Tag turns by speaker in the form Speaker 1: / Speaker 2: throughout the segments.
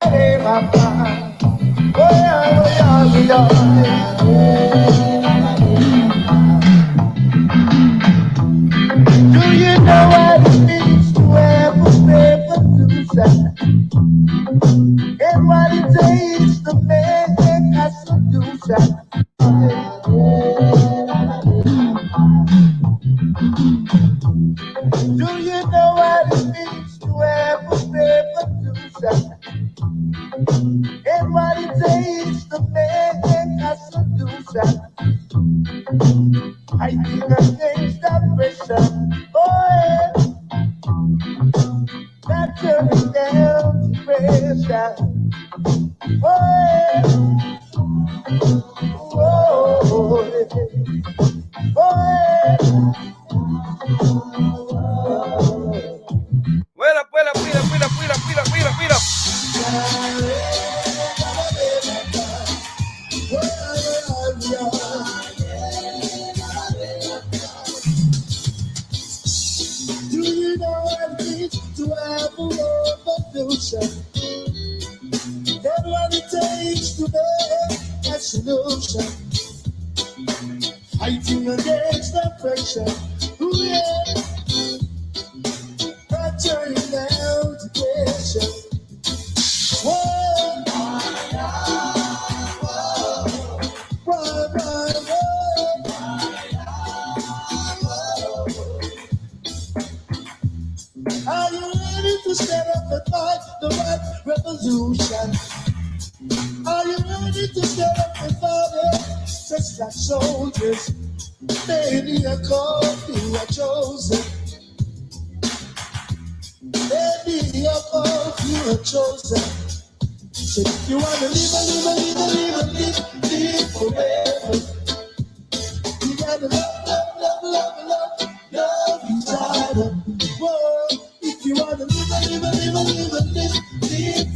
Speaker 1: Do you know what it means to have a revolution? And what it takes to make a solution? Do you know what it means to have a revolution? And what it takes to make a solution? Fighting against oppression, boy, that's turning down the pressure, boy, boy.
Speaker 2: Wait up.
Speaker 1: Do you know what it means to have a revolution? And what it takes to make a solution? Fighting against oppression, ooh yeah, not turning down the pressure. Whoa, whoa, are you ready to stand up and fight the right revolution? Are you ready to stand up and fight it? Just like soldiers, many are called, few are chosen. Many are called, few are chosen. So if you want to live forever, you gotta love each other. Whoa, if you want to live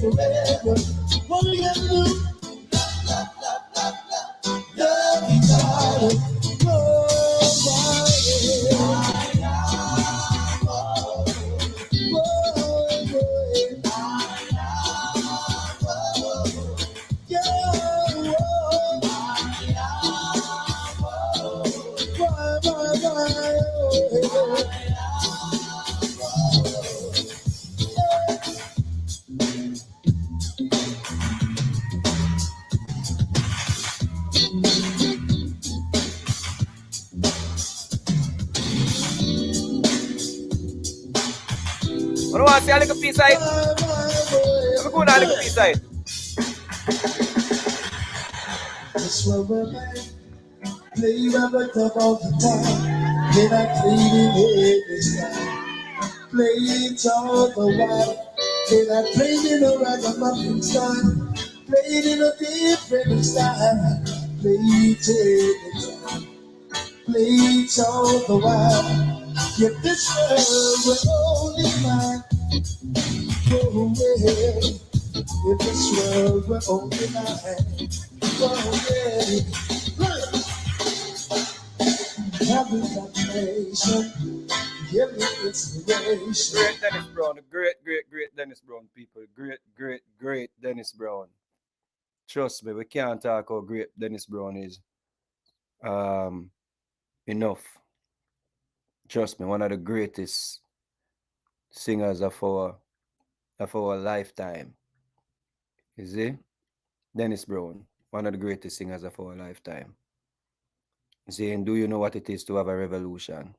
Speaker 1: forever, what we gotta do? Love each other. Whoa,
Speaker 2: I don't want to see a little piece of it. Let me go down a little piece of it.
Speaker 1: That's where we're at. Play rubber duck all the time. Then I played in every style. Play it all the while. Then I played in a ragamuffin style. Played in a different style. Play it every time. Play it all the while. Yet this world will only mine. Oh yeah. In this world we're only mine. Oh yeah. Having nation, give me inspiration.
Speaker 2: Great Dennis Brown, the great Dennis Brown people. Great Dennis Brown. Trust me, we can't talk how great Dennis Brown is. Enough. Trust me, one of the greatest singers of our lifetime. You see? Dennis Brown, one of the greatest singers of our lifetime. Saying, do you know what it is to have a revolution?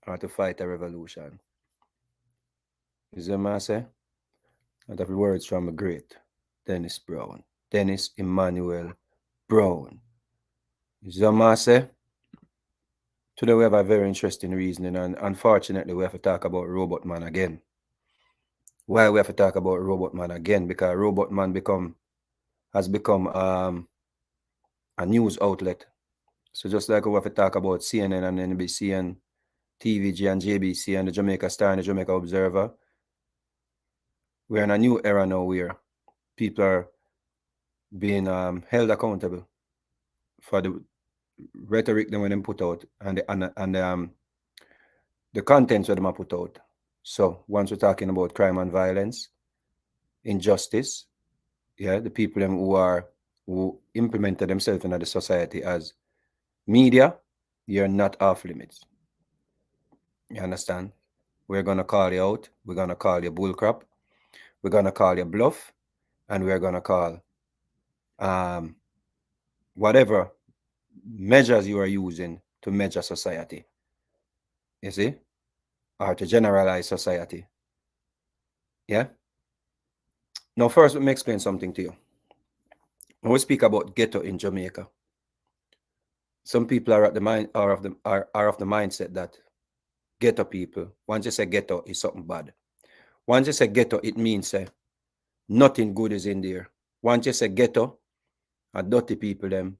Speaker 2: Or to fight a revolution? You see what I say? Out of the words from a great Dennis Brown. Dennis Emmanuel Brown. You see what I say? Today we have a very interesting reasoning, and unfortunately we have to talk about Robot Man again. Why we have to talk about Robot Man again? Because Robot Man has become a news outlet. So just like we have to talk about CNN and NBC and TVG and JBC and the Jamaica Star and the Jamaica Observer, we're in a new era now where people are being held accountable for the rhetoric that they put out and the contents that they put out. So once we're talking about crime and violence, injustice, Yeah, the people them who implemented themselves in the society as media, you're not off limits. You understand? We're gonna call you out. We're gonna call you bullcrap. We're gonna call you bluff, and we're gonna call um whatever measures you are using to measure society. You see, or to generalize society. Yeah. Now, first, let me explain something to you. When we speak about ghetto in Jamaica, some people are at the mind are of the mindset that ghetto people. Once you say ghetto, is something bad. Once you say ghetto, it means nothing good is in there. Once you say ghetto, a dirty people them,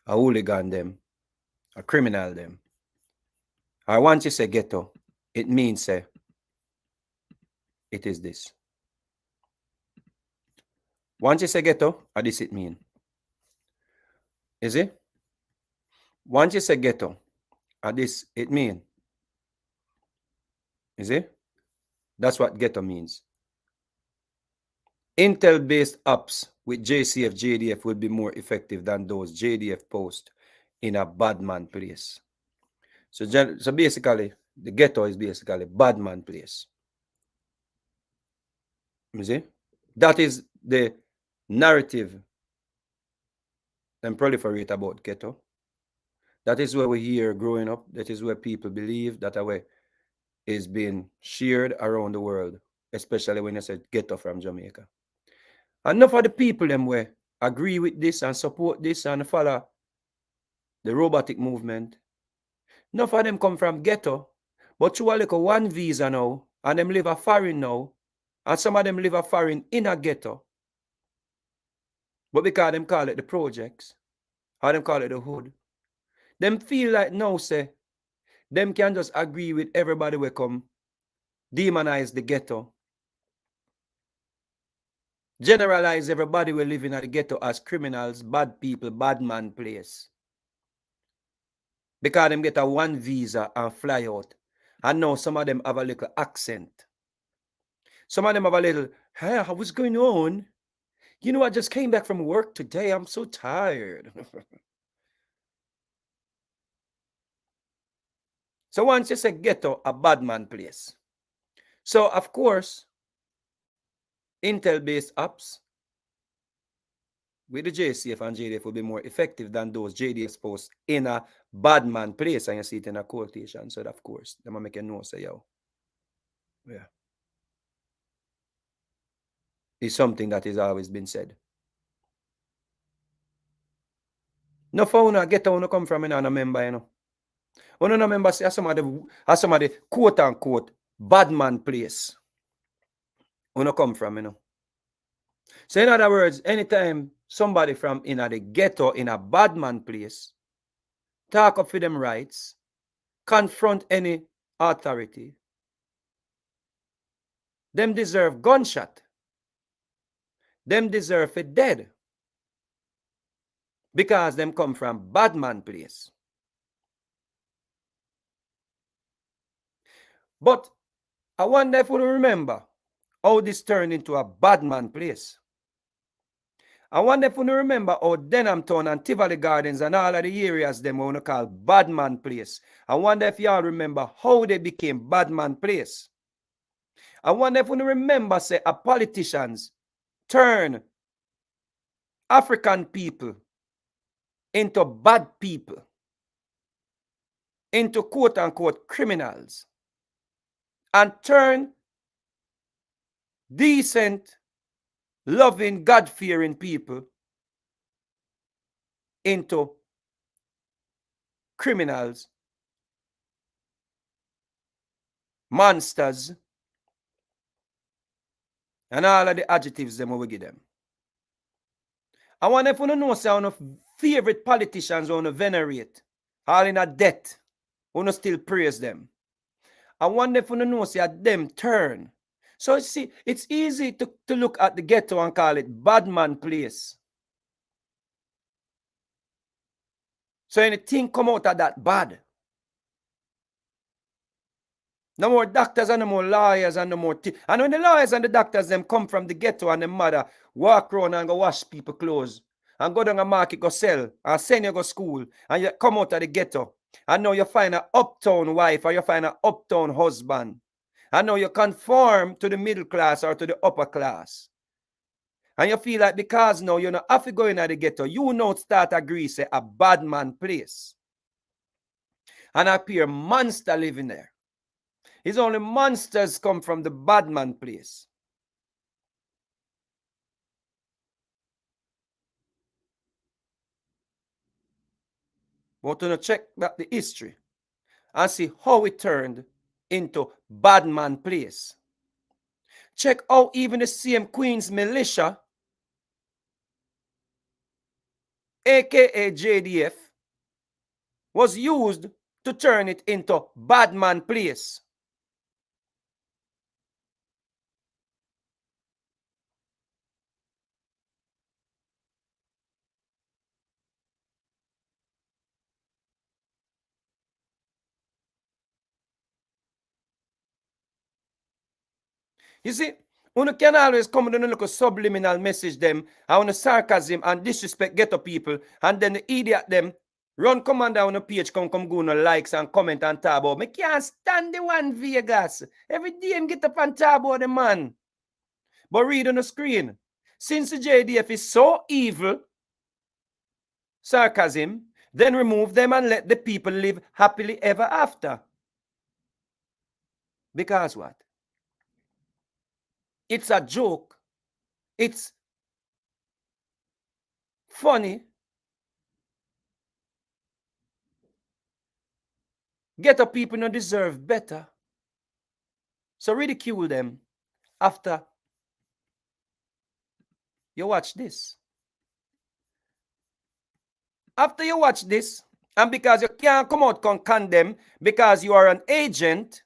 Speaker 2: a hooligan them, a criminal them. Or once you say ghetto, it means it is this. Once you say ghetto, this it mean. Is it? Once you say ghetto, this it mean. Is it? That's what ghetto means. Intel-based apps with JCF, JDF will be more effective than those JDF posts in a bad man place. So basically, the ghetto is basically bad man place. You see? That is the narrative and proliferate about ghetto. That is where we hear growing up. That is where people believe that a way is being shared around the world, especially when you say ghetto from Jamaica. Enough of the people them way agree with this and support this and follow the robotic movement. Enough of them come from ghetto, but through a little one visa now, and them live a foreign now, and some of them live a foreign in a ghetto. But because them call it the projects, or them call it the hood, them feel like now say, them can just agree with everybody will come, demonize the ghetto, generalize everybody will live in the ghetto as criminals, bad people, bad man place. Because them get a one visa and fly out. And now some of them have a little accent. Some of them have a little, hey, what's going on? You know, I just came back from work today. I'm so tired. So once you say ghetto, a bad man place. So of course, Intel-based apps with the JCF and JDF will be more effective than those JDF posts in a bad man place. And you see it in a quotation. So of course, them make a no say, yo. Yeah. It's something that has always been said. No for una ghetto una come from, no member, you know. Una no member say some of the quote unquote bad man place. Una come from, you know. So in other words, anytime somebody from in the ghetto in a bad man place talk up for them rights, confront any authority, them deserve gunshot. Them deserve it dead. Because them come from bad man place. But I wonder if we remember how this turned into a bad man place. I wonder if you remember how Denham Town and Tivoli Gardens and all of the areas them want to call bad man place. I wonder if y'all remember how they became bad man place. I wonder if you remember say a politicians turn African people into bad people, into quote unquote criminals, and turn decent, loving, God-fearing people into criminals, monsters, and all of the adjectives them we give them. I wonder if you know say one of favorite politicians on venerate, all in a debt, who still praise them. I wonder if you know say them turn. So see, it's easy to look at the ghetto and call it bad man place. So anything come out of that bad. No more doctors and no more lawyers and no more and when the lawyers and the doctors them come from the ghetto and the mother walk around and go wash people clothes and go down a market go sell and send you go school and you come out of the ghetto and now you find an uptown wife or you find an uptown husband and now you conform to the middle class or to the upper class and you feel like because now you not have to go in the ghetto, you know start agree say a bad man place and appear monster living there. It's only monsters come from the bad man place. Want to check back the history and see how it turned into bad man place. Check how even the same Queen's militia, aka JDF, was used to turn it into bad man place. You see, you can always come with a little subliminal message them, and a sarcasm and disrespect ghetto people, and then the idiot them run command on the page, come go no likes and comment and talk about. Me can't stand the one Vegas. Every day him get up and talk about the man. But read on the screen. Since the JDF is so evil, sarcasm, then remove them and let the people live happily ever after. Because what? It's a joke. It's funny. Ghetto people don't deserve better. So ridicule them after you watch this. After you watch this, and because you can't come out and condemn because you are an agent,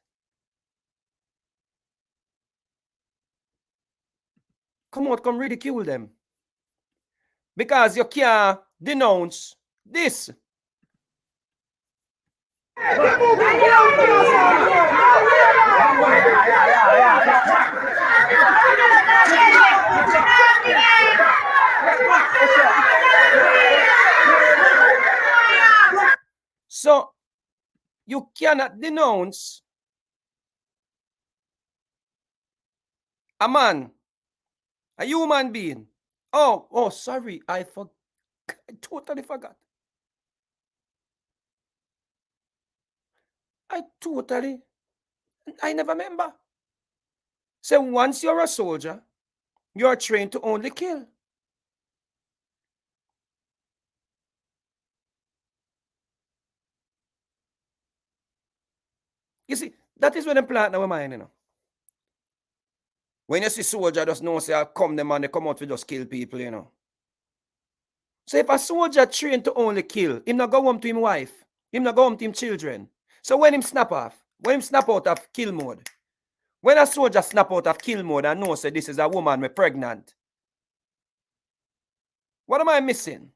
Speaker 2: come out, come ridicule them. Because you can't denounce this. So you cannot denounce a man, a human being. Oh, sorry, I totally forgot. I never remember. So once you're a soldier, you're trained to only kill. You see, that is when they plant our mind, you know. When you see soldier, just know say I come them and they come out to just kill people, you know. So if a soldier trained to only kill, him not go home to him wife, him not go home to him children. So when him snap out of kill mode, when a soldier snap out of kill mode and know say this is a woman me pregnant, what am I missing?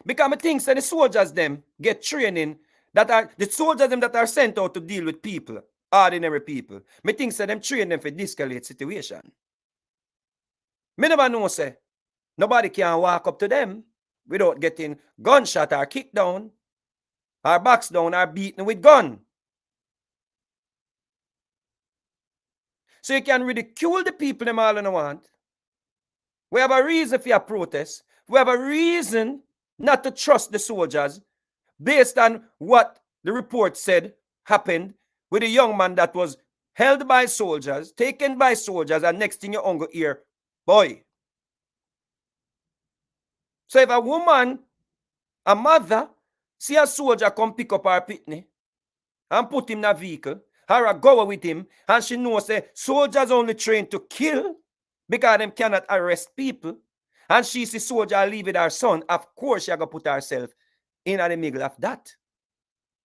Speaker 2: Because I think that the soldiers them get training that are the soldiers them that are sent out to deal with people, ordinary people. Me think that them train them for de-escalate situation. Me never know say nobody can walk up to them without getting gunshot or kicked down or boxed down or beaten with gun. So you can ridicule the people them all in want. We have a reason for your protest. We have a reason not to trust the soldiers based on what the report said happened with a young man that was held by soldiers, taken by soldiers, and next thing you uncle hear, boy. So if a woman, a mother, see a soldier come pick up her pitney and put him in a vehicle, or a go with him, and she knows that soldiers only trained to kill because them cannot arrest people, and she see soldier leave with her son, of course she going to put herself in the middle of that.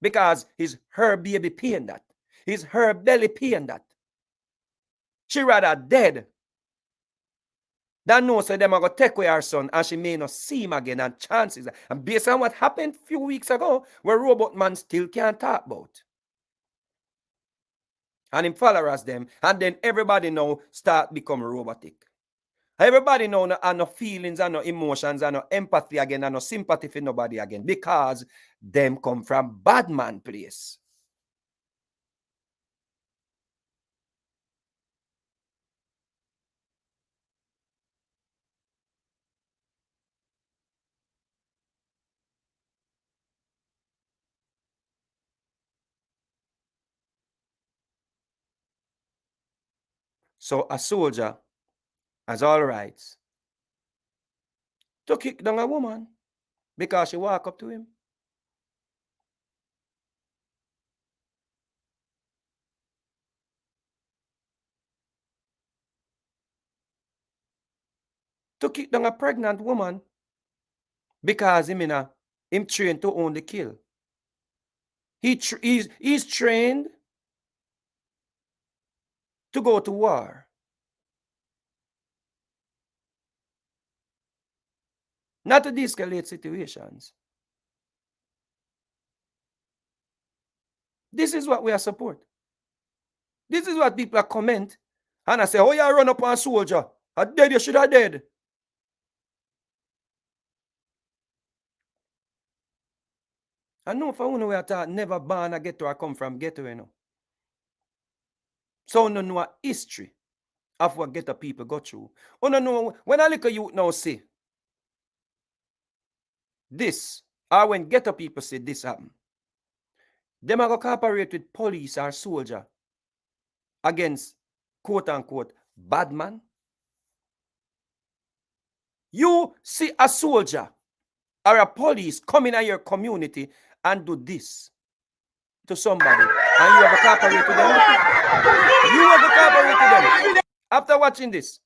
Speaker 2: Because it's her baby paying that. It's her belly paying that. She rather dead than know so them are going to take away her son and she may not see him again and chances. And based on what happened a few weeks ago, where Robot Man still can't talk about. and him followers them, and then everybody now start become robotic. Everybody now no feelings and no emotions and no empathy again and no sympathy for nobody again, because them come from bad man place. So a soldier has all rights to kick down a woman because she walk up to him. To kick down a pregnant woman because him trained to only kill. He's trained to go to war. Not to de-escalate situations. This is what we are support. This is what people are comment. And I say, oh, you run up on a soldier. I dead, you should have dead. I know for one we are taught never born a ghetto or come from ghetto, you know. So no know a history of what ghetto people go through. Oh no know when I look at you now say this, or when ghetto people say this happen, them are going to cooperate with police or soldier against quote unquote bad man. You see a soldier or a police coming in your community and do this to somebody, and you have to cooperate with them. You have to cooperate with them. After watching this,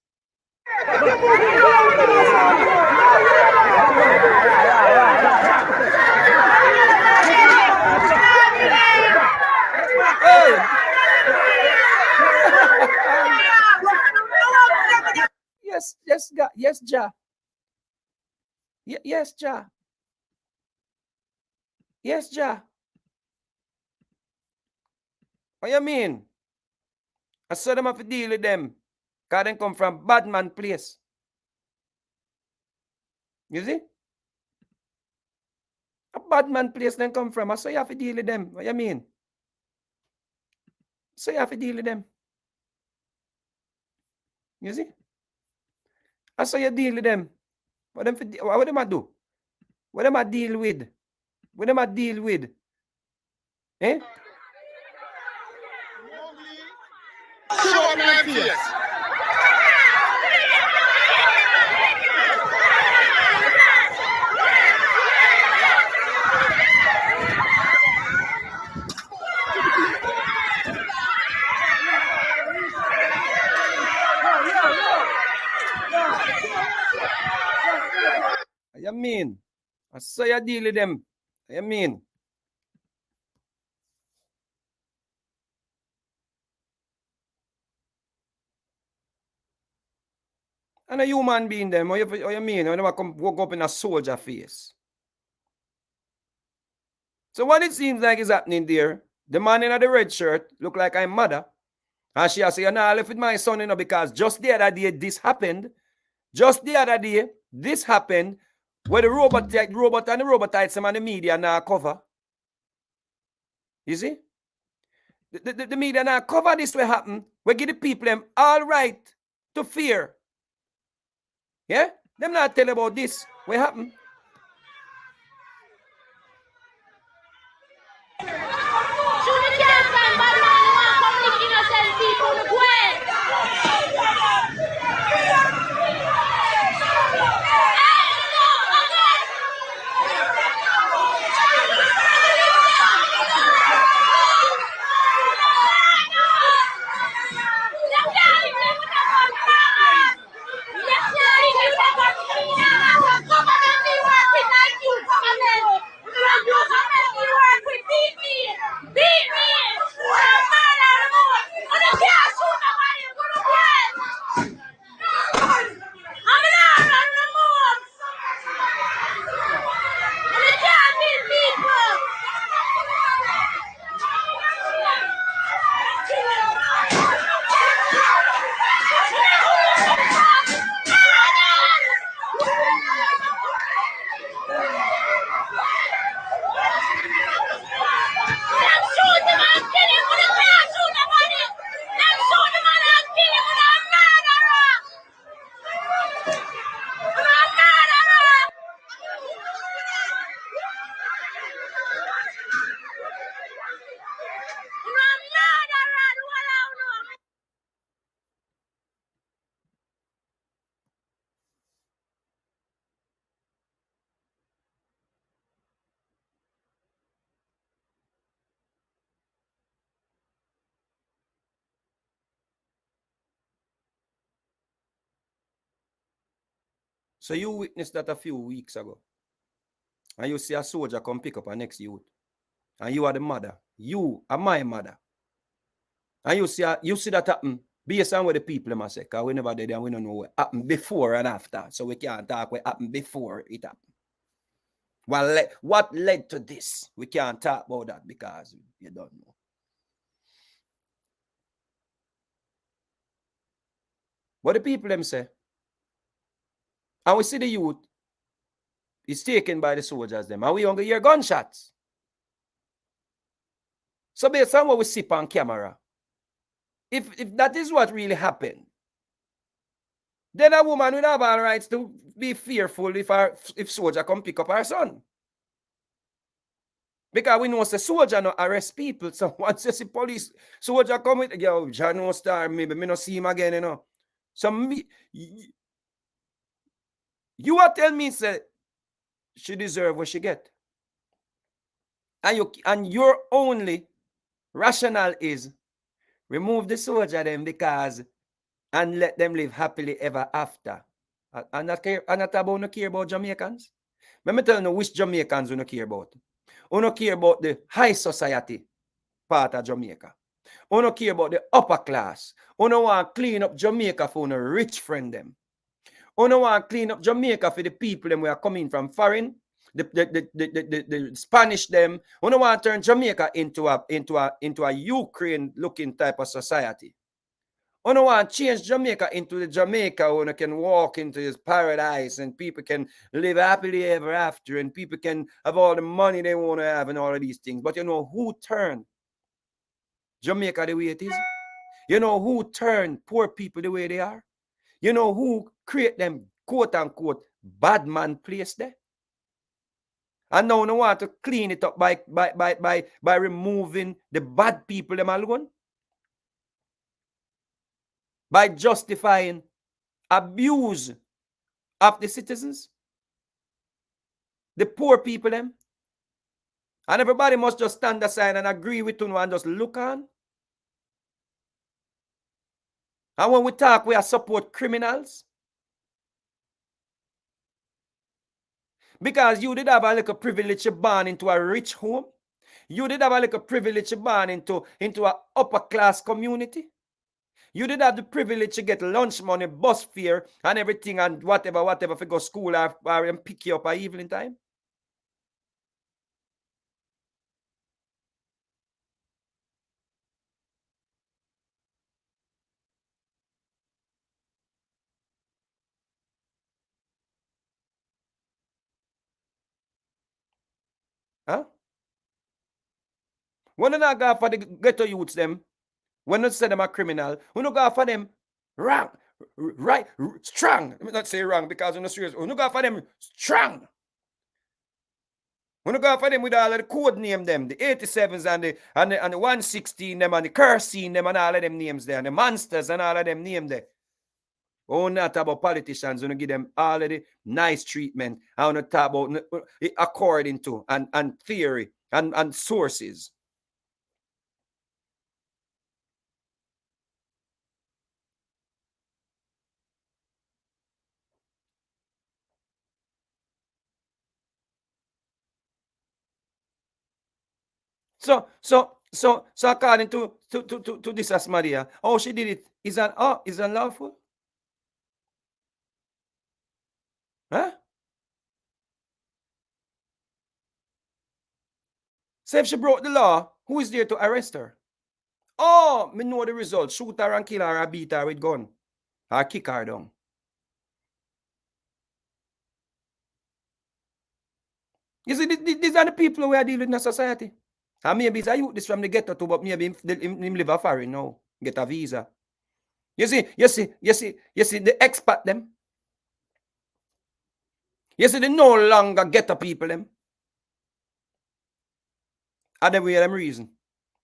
Speaker 2: hey. Yes, God, yes, Ja. Yes, Ja. Yes, Ja. What you mean? I saw them have to deal with them. Because they come from bad man place. You see? A bad man place they come from. I saw you have to deal with them. What you mean? So you have to deal with them. You see? I saw you deal with them. What them do? What them a deal with? What them a deal with? Eh?
Speaker 1: Show up my face.
Speaker 2: What you mean? I saw you deal with them. What you mean? And a human being them. What you mean? When they come walk up in a soldier face. So what it seems like is happening there, the man in the red shirt look like I'm mother. And she say, I left with my son, because just the other day this happened. Just the other day, this happened where the robot and the robotites some and the media now cover. You see? The media now cover this will happen. We give the people them all right to fear. Yeah? Them not tell about this. What happen? So you witnessed that a few weeks ago. And you see a soldier come pick up a next youth. And you are the mother. You are my mother. And you see that happen based on what the people must say. Because we never did and we don't know what happened before and after. So we can't talk what happened before it happened. Well, what led to this? We can't talk about that because you don't know. What the people them say. And we see the youth is taken by the soldiers them. And we only hear gunshots. So based on what we see on camera, if that is what really happened, then a woman would have all rights to be fearful if soldier come pick up her son. Because we know the soldier no arrest people. So once you see police, soldier come with, yo, John no star, maybe me no see him again, you know. So me, you are tell me, say, she deserve what she get. And your only rationale is remove the soldier them because and let them live happily ever after. And not about no care about Jamaicans. Let me tell you which Jamaicans we no care about. We no care about the high society part of Jamaica. We no care about the upper class. We no want to clean up Jamaica for no rich friend them. We no want to clean up Jamaica for the people them who are coming from foreign. The Spanish them. We no want to turn Jamaica into a Ukraine looking type of society. We don't want to change Jamaica into the Jamaica where you can walk into this paradise and people can live happily ever after and people can have all the money they want to have and all of these things. But you know who turned Jamaica the way it is? You know who turned poor people the way they are? You know who create them quote unquote bad man place there? And now we want to clean it up by removing the bad people them alone. By justifying abuse of the citizens, the poor people them, and everybody must just stand aside and agree with you and just look on. And when we talk, we are support criminals. Because you did have a little privilege born into a rich home. You did have a little privilege born into an upper class community. You did have the privilege to get lunch money, bus fare, and everything, and whatever, if you go to school or pick you up at evening time. Huh? When you not go for the ghetto youths them, when you say them a criminal, when you go for them wrong, right, strong. Let me not say wrong because you're not serious. When you go for them strong. When you go for them with all of the code name them, the 87s and the 116 them and the cursing them and all of them names there, and the monsters and all of them name there. Oh, not about politicians, when you give them all of the nice treatment. I want to talk about according to and theory and sources. So according to this Asmadia, how she did it is unlawful? Huh? So if she broke the law, who is there to arrest her? Oh, me know the result. Shoot her and kill her or beat her with gun. Or kick her down. You see, these are the people we are dealing with in a society. And maybe it's a youth this from the ghetto too, but maybe him live a foreign now. Get a visa. You see, the expat them. You see, they no longer ghetto people them. And then we have them reason.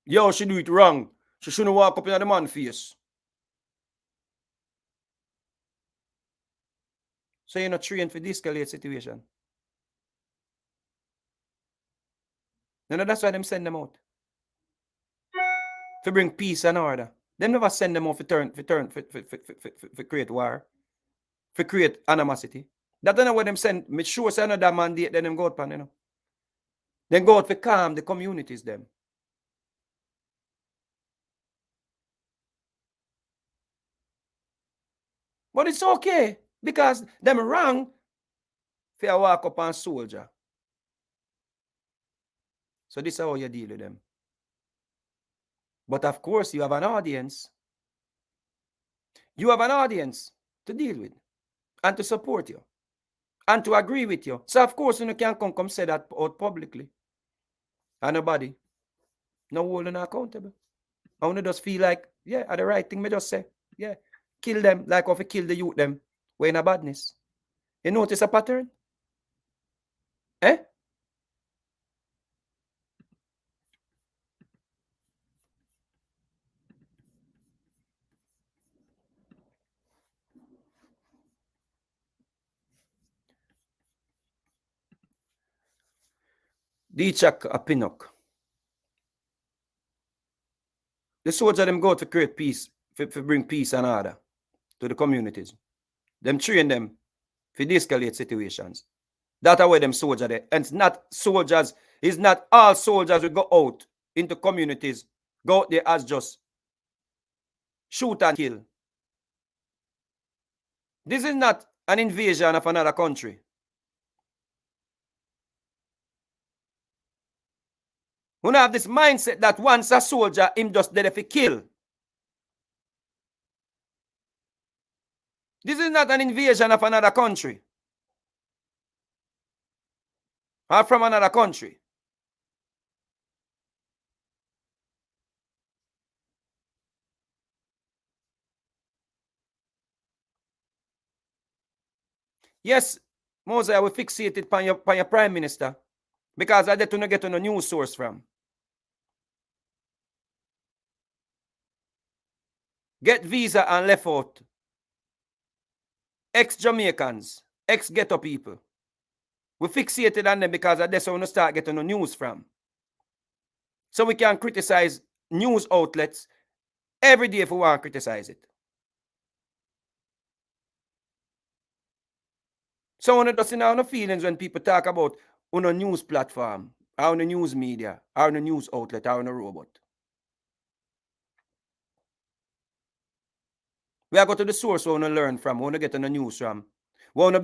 Speaker 2: Yo, she do it wrong. She shouldn't walk up in the man's face. So you're not trained for de-escalate situation. No, that's why them send them out. To bring peace and order. They never send them out for create war. For create animosity. That don't know what them send. Me sure say another mandate then them go out pan, you know. Then go out to calm the communities them. But it's okay because them wrong for walk up on soldier. So this is how you deal with them. But of course, you have an audience. You have an audience to deal with and to support you and to agree with you. So of course, you can't come say that out publicly. And nobody, no holding accountable. I want to just feel like, yeah, at the right thing, me just say, yeah, kill them like if we kill the youth them. We're in a badness. You notice a pattern? Eh? Dichak a pinnock. The soldiers them go to create peace, for bring peace and order to the communities. Them train them for de-escalate situations. That's why them soldiers there. And it's not soldiers, it's not all soldiers will go out into communities, go out there as just shoot and kill. This is not an invasion of another country. We have this mindset that once a soldier, him just dead if he kill. This is not an invasion of another country. Or from another country. Yes, Moses, I will fixate it on your prime minister. Because I get to get on a news source from. Get visa and left out. Ex-Jamaicans, ex-ghetto people. We fixated on them because that's how we start getting the news from. So we can criticize news outlets every day if we want to criticize it. So one doesn't have no feelings when people talk about on a news platform, or on a news media, or on a news outlet, or on a robot. We are going to the source we want to learn from, we want to get on the news from. We want to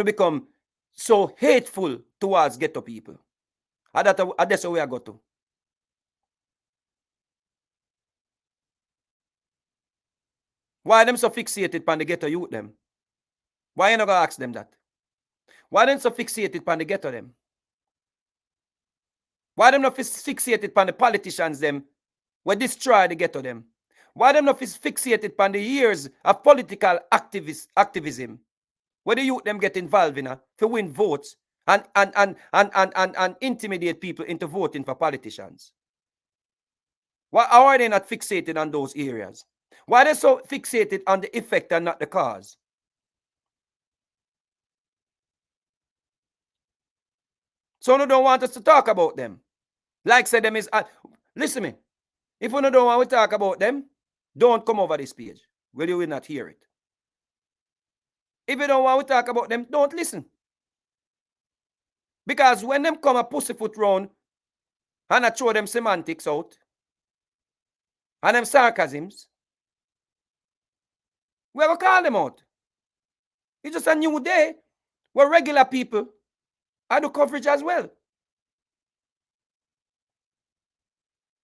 Speaker 2: become so hateful towards ghetto people. And that's how we are going to. Why them so fixated on the ghetto youth them? Why you not gonna ask them that? Why them so fixated on the ghetto them? Why them not fixated on the politicians them we destroy the ghetto them? Why them not fixated on the years of political activism where the youth them get involved in to win votes and intimidate people into voting for politicians? Why are they not fixated on those areas? Why are they so fixated on the effect and not the cause? So no don't want us to talk about them. Like said them is listen me. If you don't want to talk about them, don't come over this page. Well, you will not hear it. If you don't want to talk about them, don't listen. Because when them come a pussyfoot round and I throw them semantics out and them sarcasms, we will call them out. It's just a new day where regular people I do coverage as well.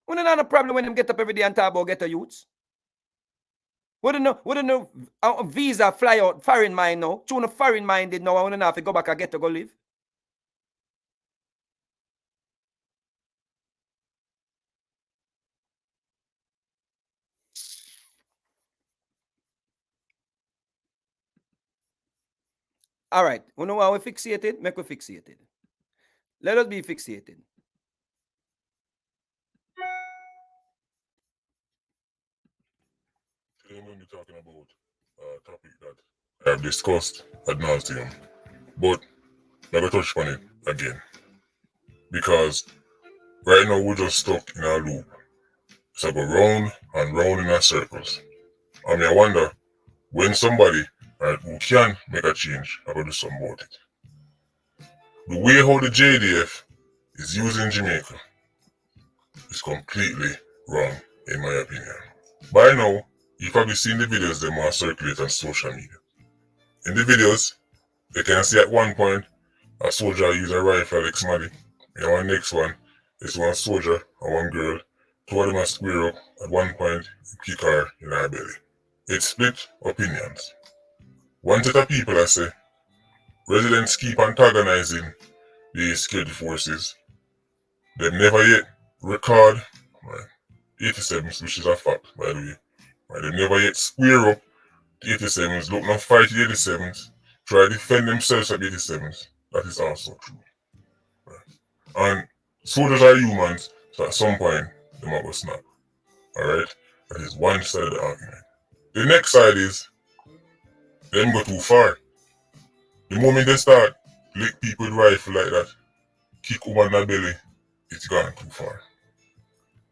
Speaker 2: We don't have a problem when them get up every day and talk about ghetto youths. We don't know visa fly out foreign mind now. Tune foreign minded now. I want to know if you go back and get to go live. All right. You know how we fixated? Make we fixated. Let us be fixated.
Speaker 3: Today I'm going to be talking about a topic that I have discussed ad nauseum, but I'm going to touch on it again because right now we're just stuck in a loop. So go round and round in our circles. I mean, I wonder when somebody right, who can make a change about do something about it. The way how the JDF is using Jamaica is completely wrong, in my opinion. By now, you've probably seen the videos that are circulate on social media. In the videos, they can see at one point a soldier use a rifle like somebody. And one next one is one soldier and one girl. Two of them are square up at one point, kick her in her belly. It's split opinions. One set of people I say residents keep antagonizing the security forces. They've never yet record right, 87s, which is a fact, by the way. Right, they've never yet square up the 87s, look now fight the 87s, try to defend themselves at the 87s. That is also true. Right. And soldiers are humans, so at some point, they might go snap. Alright? That is one side of the argument. The next side is, them go too far. The moment they start lick people with rifle like that, kick woman in the belly, it's gone too far.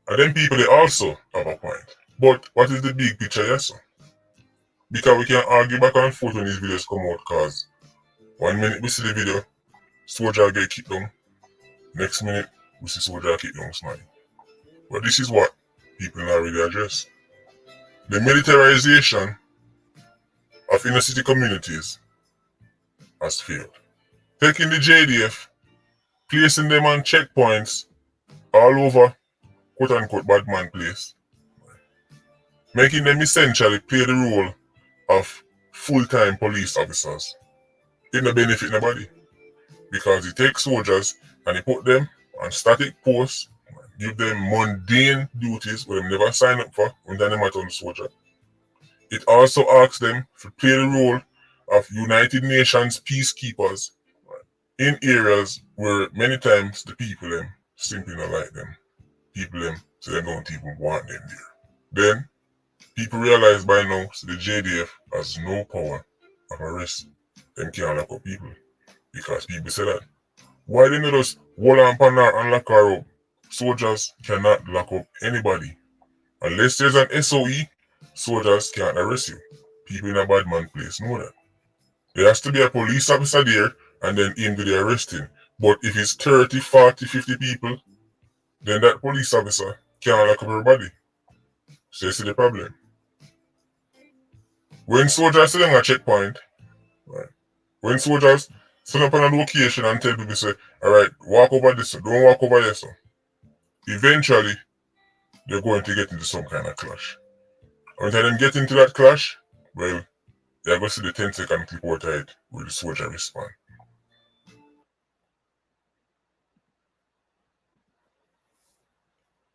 Speaker 3: And then people they also have a point. But what is the big picture, yes sir? Because we can argue back and forth when these videos come out, cause 1 minute we see the video, soldier get kicked down. Next minute we see soldier kick down somebody. But this is what people not really address. The militarization of inner city communities has failed. Taking the JDF, placing them on checkpoints all over quote unquote bad man place, making them essentially play the role of full-time police officers. It no benefit nobody. Because he takes soldiers and he put them on static posts, give them mundane duties where they never sign up for when they never turn soldier. It also asks them to play the role of United Nations peacekeepers in areas where many times the people them simply not like them. People them so they don't even want them there. Then people realize by now so the JDF has no power of arrest. Them can't lock up people. Because people say that. Why didn't they just hold on panel and lock her up? Soldiers cannot lock up anybody. Unless there's an SOE, soldiers can't arrest you. People in a bad man place know that. There has to be a police officer there and then him do the arresting. But if it's 30, 40, 50 people, then that police officer can't lock up everybody. So you see the problem. When soldiers sit on a checkpoint, right? When soldiers sit up on a location and tell people say, alright, walk over this, don't walk over there, so eventually they're going to get into some kind of clash. Until them get into that clash, well, you're going to see the 10-second clip outside where the soldier respond.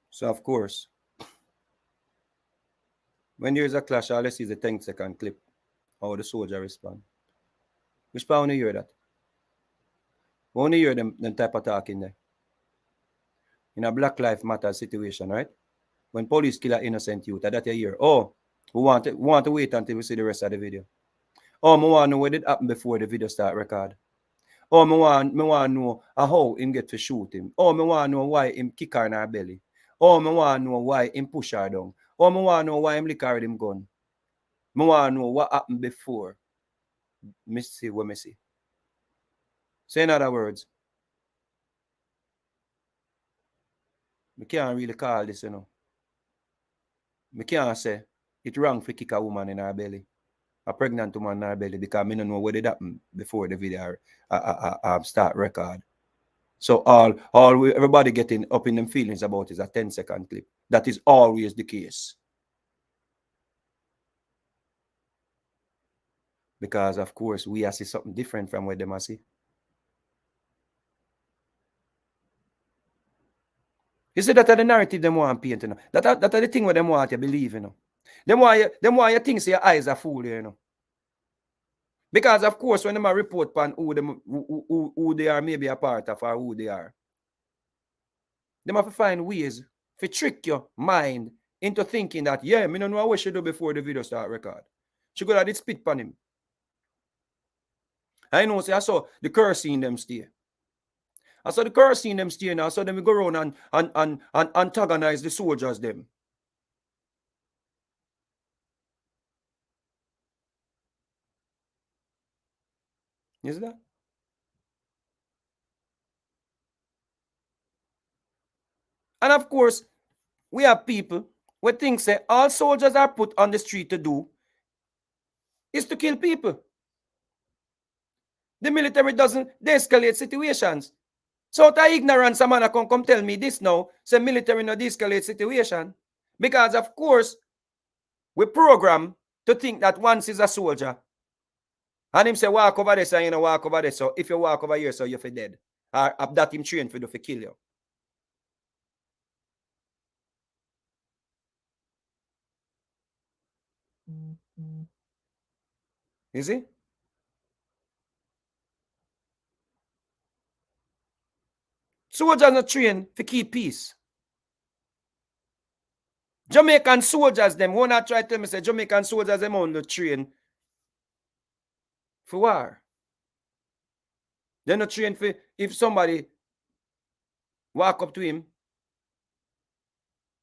Speaker 2: So of course, when there is a clash, all you see is a 10-second clip how the soldier respond. Which part want to hear that? We want to hear them type of talk in there. In a Black Lives Matter situation, right? When police kill an innocent youth, that you hear. Oh, we want to wait until we see the rest of the video. Oh, I want to know what did happen before the video start record. Oh, I want to know how him get to shoot him. Oh, I want to know why him kick her in her belly. Oh, I want to know why him push her down. Oh, I want to know why him lick her with him gun. I want to know what happened before. Me see what me see. So in other words, we can't really call this, you know. We can't say it's wrong for kick a woman in her belly. A pregnant woman in her belly because I don't know what did happen before the video start record. So everybody getting up in them feelings about is a 10-second clip. That is always the case. Because of course we see something different from what them see. You see that are the narrative them want paint, you know. That are the thing where them want you believe, you know. Them want you think so your eyes are full, you know. Because of course when them a report on who they are maybe a part of or who they are, them have to find ways to trick your mind into thinking that, yeah, me don't know what she do before the video start record. She could have spit on him. I know, say I saw the cursing them stay. I saw the cursing them stay now, so then we go around and antagonize the soldiers them. You see that? And of course, we have people who think say all soldiers are put on the street to do is to kill people. The military doesn't de-escalate situations. So out of ignorance, a man come tell me this now, say military no de-escalate situation. Because of course, we program to think that once is a soldier, and him say walk over this and you know walk over this. So if you walk over here, so you're for dead. Or that him trained for do for kill you. You see? Soldiers not trained to keep peace. Jamaican soldiers, them who not try to tell me say Jamaican soldiers them only train for war. They're not trained for if somebody walk up to him,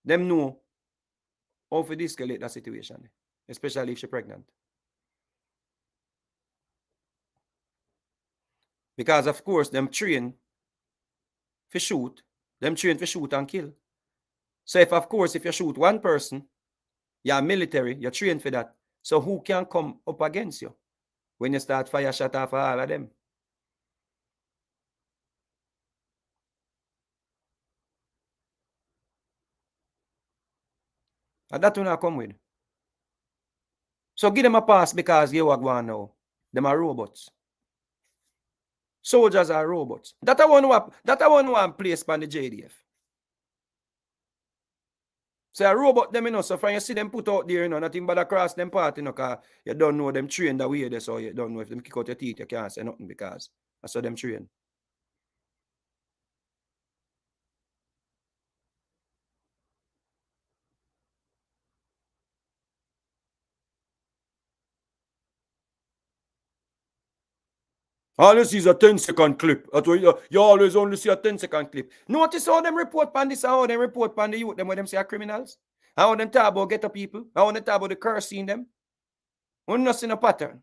Speaker 2: them know how to de-escalate that situation, especially if she's pregnant. Because of course, them train for shoot, them train for shoot and kill. So if of course, if you shoot one person, you're military, you're trained for that. So who can come up against you when you start fire shot off all of them? And that will not come with. So give them a pass because you are going now. Them are robots. Soldiers are robots. That I want place on the JDF. So a robot them, you know, so from you see them put out there, you know, nothing but across them part, you know, because you don't know them train the way they so you don't know if them kick out your teeth, you can't say nothing because that's how them train. All you see is a 10-second clip. That's why you always only see a 10-second clip. Notice how them report on this, how them report on the youth, them when them say are criminals. How them talk about ghetto people. How them talk about the curse in them. We're not seeing a pattern.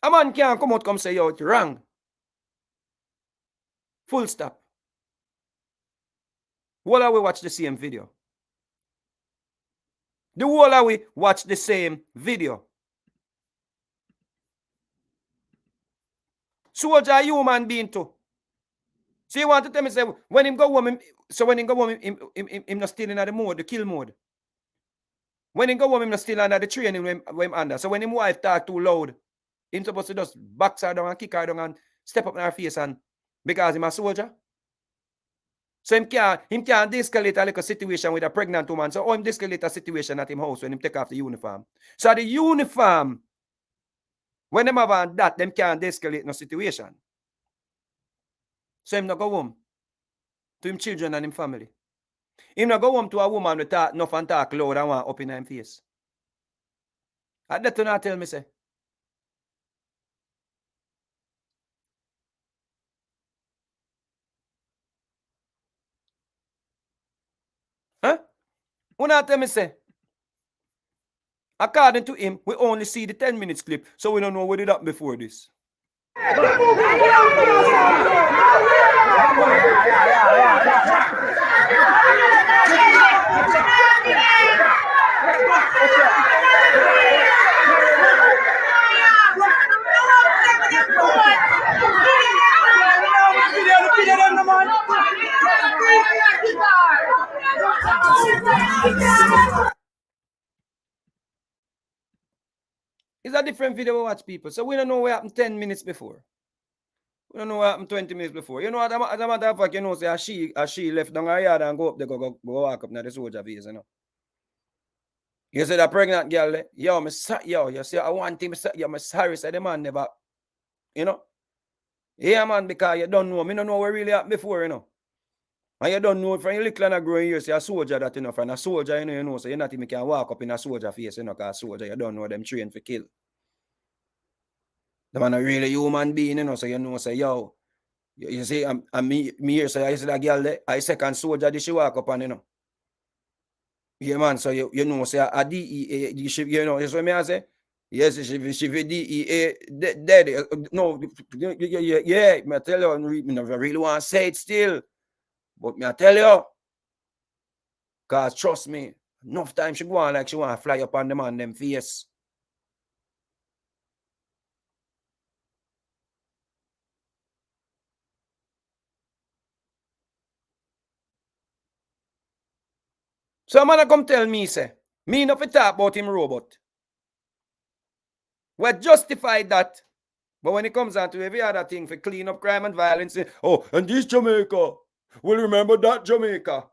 Speaker 2: A man can't come out come say, yo, it's wrong. Full stop. Why are we watch the same video? The whole of we watch the same video. Soldier a human being too. So you want to tell me, say, when him go home, him not still in the mode, the kill mode. When him go home, him not still under the training when him under. So when him wife talk too loud, him supposed to just box her down and kick her down and step up in her face and because him a soldier. So him can't de-escalate a little situation with a pregnant woman. So him de-escalate a situation at him house when him take off the uniform. So the uniform, when them have that, them can't de-escalate no situation. So him not go home to him children and him family. Him not go home to a woman with talk enough and talk loud and want up in him face. And that to not tell me say. Huh? Who not tell me say? According to him, we only see the 10 minutes clip, so we don't know what did happen before this. It's a different video we watch, people. So we don't know what happened 10 minutes before. We don't know what happened 20 minutes before. You know, as a matter of fact, you know, say as she left down her yard and go up there, go walk up now the soldier base, you know. You see that pregnant girl, yo, you see, I want him, I'm sorry, say the man never, you know. Yeah, man, because you don't know. Me don't know what really happened before, you know. And you don't know from your little and growing years, you're a soldier that, you know, from a soldier, you know, so you're not even can walk up in a soldier face, you know, because soldier, you don't know them trained for kill. The man a really human being, you know, so you know, say, yo, you see, me here, so I see that girl there, I second soldier, she walk up and, you know. Yeah, man. So you know, say a DEA, you know, that's what me I say. Yes, she DEA dead. No, yeah. Me I tell you, I really want to say it still, but me I tell you, cause trust me, enough time she go on like she want to fly up on them on them face. So man, come tell me, say, me not fit talk about him robot. We justify that. But when it comes down to every other thing for clean up crime and violence, oh, and this Jamaica will remember that Jamaica.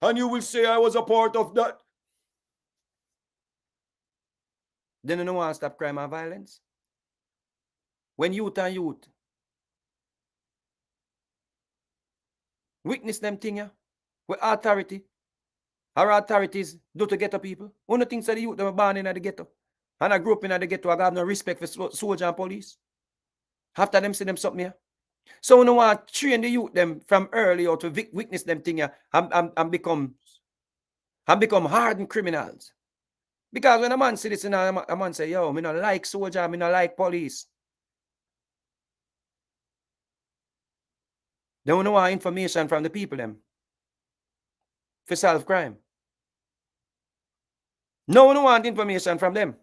Speaker 2: And you will say I was a part of that. Then you don't want to stop crime and violence. When youth and youth witness them thing, yeah, with authority, our authorities do to ghetto people. One of the things that the youth that were born in the ghetto. And I grew up in the ghetto, I have no respect for soldier and police. After them see them something here. So we don't want to train the youth them from early or to witness them thing here and become hardened criminals. Because when a man see this, a man say, yo, me not like soldier, me not like police. They don't want information from the people them for solve crime. No one want information from them.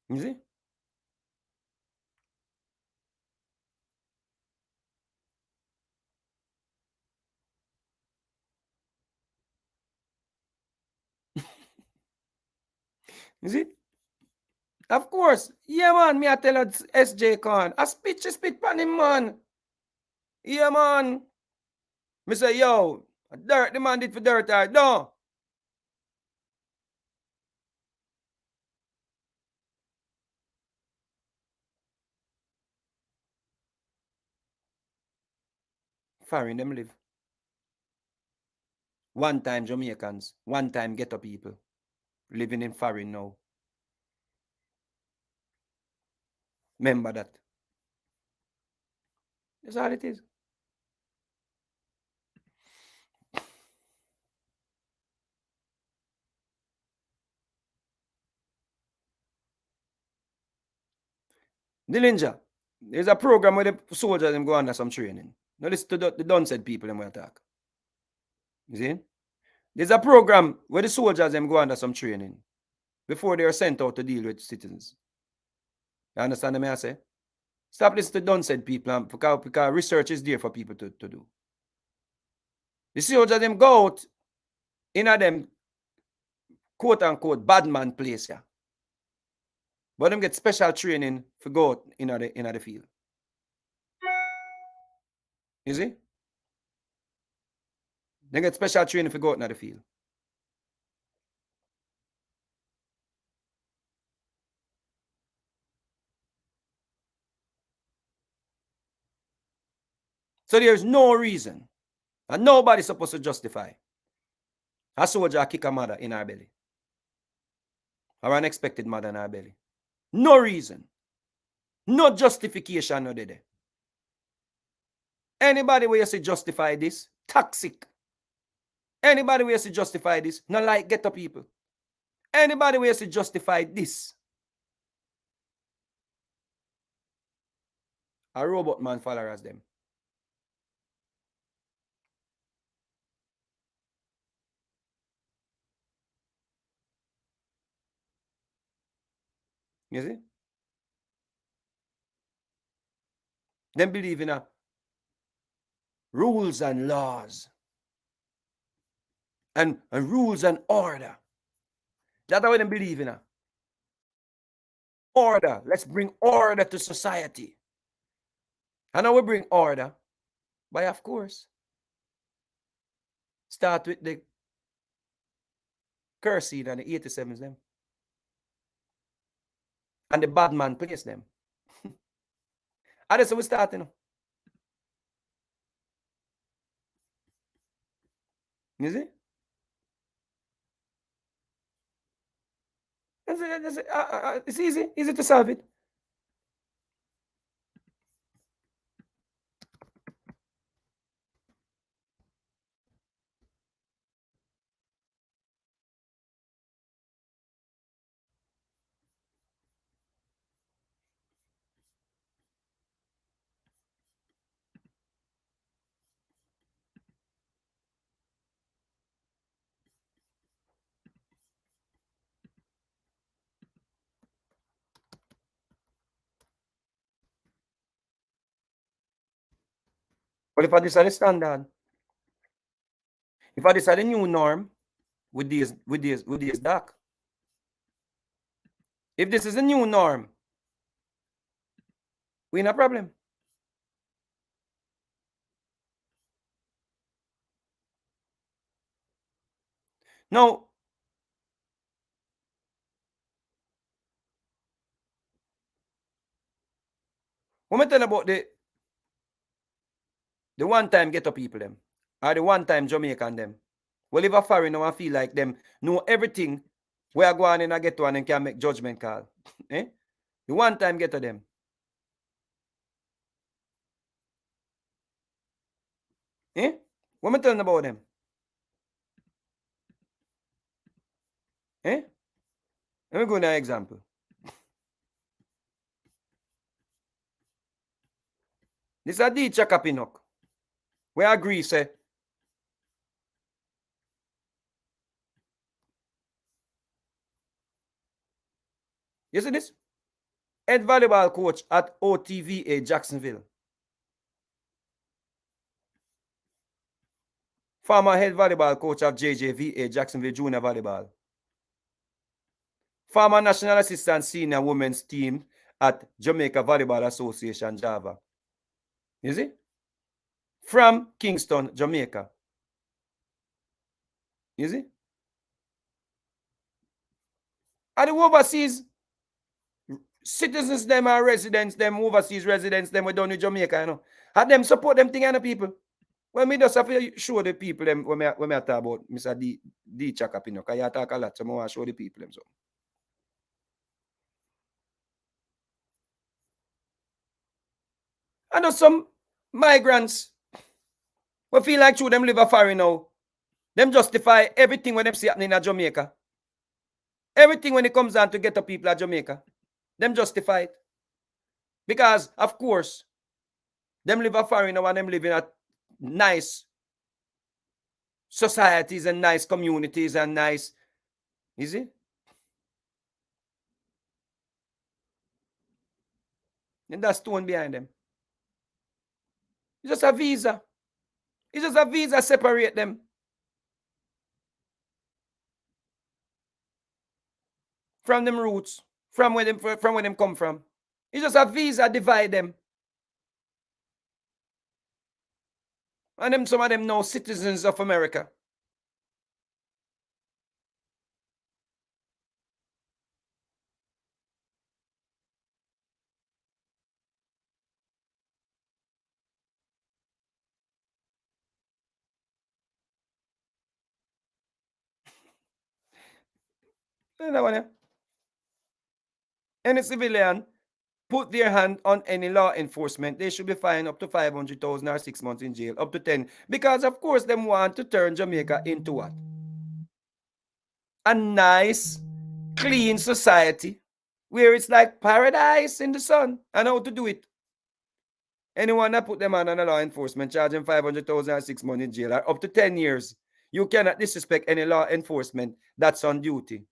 Speaker 2: You see? You see? Of course. Yeah, man. Me I tell her SJ Khan. I spit pan him, man. Yeah, man. Me say, yo, dirt the man did for dirt, right? No. Foreign them live. One time Jamaicans, one time ghetto people living in foreign now. Remember that. That's all it is. The ninja. There's a program where the soldiers them go under some training. Now listen to the done said people them will attack. You see? There's a program where the soldiers them go under some training before they are sent out to deal with citizens. You understand what I say? Stop listening to done said people because research is there for people to do. The soldiers them go out in a them quote unquote bad man place, yeah. But them get special training for go out in the field. You see? They get special training for go out in the field. So there's no reason, and nobody's supposed to justify a soldier kick a mother in her belly or an unexpected mother in her belly. No reason. No justification, no there. Anybody where you say justify this, toxic. Anybody where you say justify this, not like ghetto people. Anybody where you say justify this, a robot man follower as them. You see? Them believe in a rules and laws and rules and order. That's what them believe in. Order. Let's bring order to society. And now we bring order by, of course, start with the curse seed and the 87s them. And the bad man place them. And that's how we start, you know. You see? It's easy to solve it. But if I this are the standard, if I this are the new norm with these dark, if this is a new norm, we in a problem. Now, when we tell about the one time ghetto people them, or the one time Jamaican them, well, if a foreigner and feel like them know everything where go on in a ghetto and then can make judgment call. Eh? The one time ghetto them. Eh? What am I telling about them? Eh? Let me go to an example. This is a D Chakapinok. We agree, say. You see this? Head volleyball coach at OTVA Jacksonville. Former head volleyball coach of JJVA Jacksonville Junior Volleyball. Former national assistant senior women's team at Jamaica Volleyball Association Java. You see? From Kingston, Jamaica. You see? And the overseas citizens, them are residents, them overseas residents, them we done in Jamaica, you know. And them support them thing, you know, people. Well, me just have to show the people them when I talk about Mr. D Chakapino, because you talk a lot, so I want to show the people them so. And there's some migrants who feel like through them live a foreign now. Them justify everything when them see happening in Jamaica. Everything when it comes down to get the people at Jamaica. Them justify it. Because, of course, them live a foreign now and them live in a nice societies and nice communities and nice, is it? And that's stone behind them. It's just a visa. It's just a visa separate them. From them roots, from where them come from. It's just a visa divide them. And them, some of them now citizens of America. Any civilian put their hand on any law enforcement, they should be fined up to 500,000 or 6 months in jail, up to 10. Because, of course, them want to turn Jamaica into what? A nice, clean society where it's like paradise in the sun. And how to do it? Anyone that put them on a law enforcement, charge them 500,000 or 6 months in jail, or up to 10 years. You cannot disrespect any law enforcement that's on duty.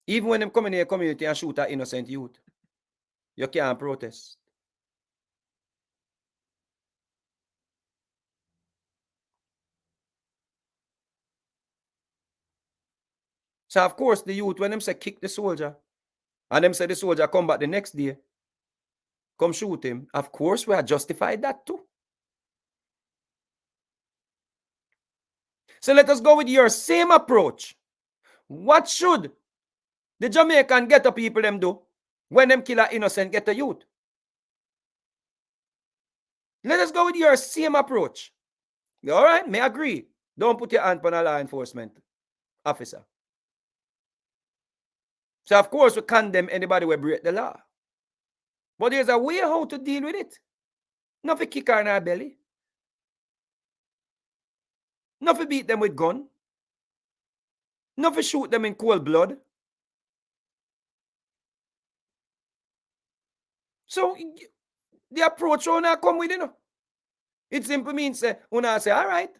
Speaker 2: Even when them come in your community and shoot at innocent youth, you can't protest. So, of course, the youth, when them say kick the soldier, and them say the soldier come back the next day, come shoot him, of course, we are justified that too. So let us go with your same approach. What should the Jamaican ghetto people them do when them kill an innocent ghetto youth? Let us go with your same approach. All right, may agree. Don't put your hand on a law enforcement officer. So, of course, we condemn anybody who break the law. But there's a way how to deal with it. Not to kick her in her belly. Not to beat them with gun. Not to shoot them in cold blood. So, the approach on come with, you know. It simply means, when I say, all right.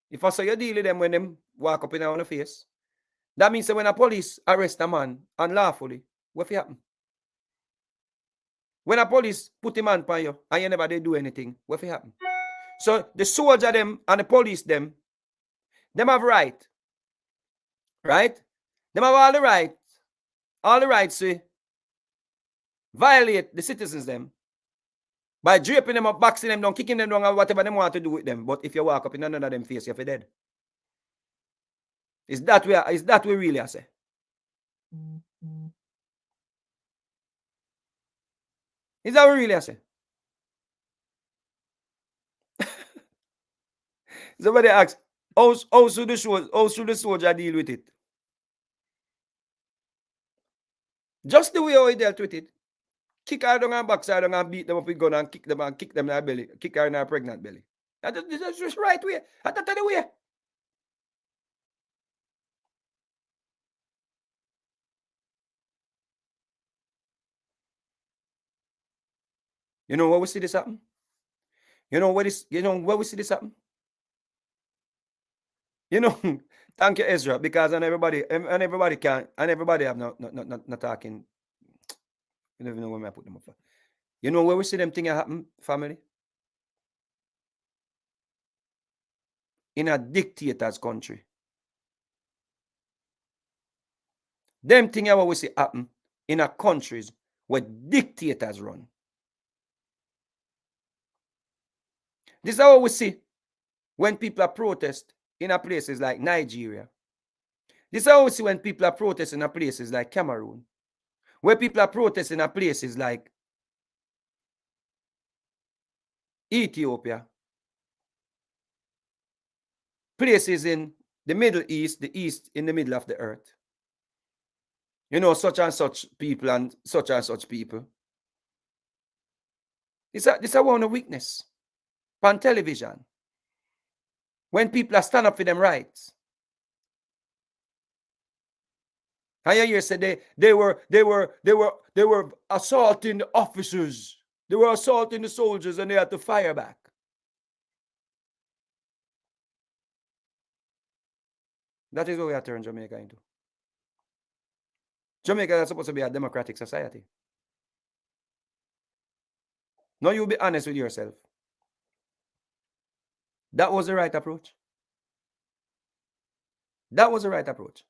Speaker 2: If I say you deal with them when them walk up in our face, that means when a police arrest a man unlawfully, what will happen? When a police put him on you and you never they do anything, what will happen? So the soldier them and the police them have right. Right? Them have all the rights to violate the citizens them by draping them up, boxing them down, kicking them down, and whatever they want to do with them. But if you walk up in another them face, you're dead. Is that we really I say? Is that what really I say? Somebody asks, how should the soldier deal with it? Just the way how he dealt with it. Kick her down and box her down and beat them up with gun and kick them in her belly. Kick her in her pregnant belly. That's just right way. That's the way. You know where we see this happen? You know where we see this happen? You know, thank you, Ezra, because everybody have not talking. You don't even know where I put them up for. You know where we see them things happen, family? In a dictator's country. Them things what we see happen in a countries where dictators run. This is what we see when people are protest in a places like Nigeria. This is how we see when people are protesting in places like Cameroon. Where people are protesting in places like Ethiopia. Places in the Middle East, the East in the middle of the earth. You know, such and such people and such people. This is one of weakness. On television. When people are stand up for them rights. And you hear say they were assaulting the officers. They were assaulting the soldiers and they had to fire back. That is what we have to turn Jamaica into. Jamaica is supposed to be a democratic society. Now you be honest with yourself. That was the right approach. That was the right approach.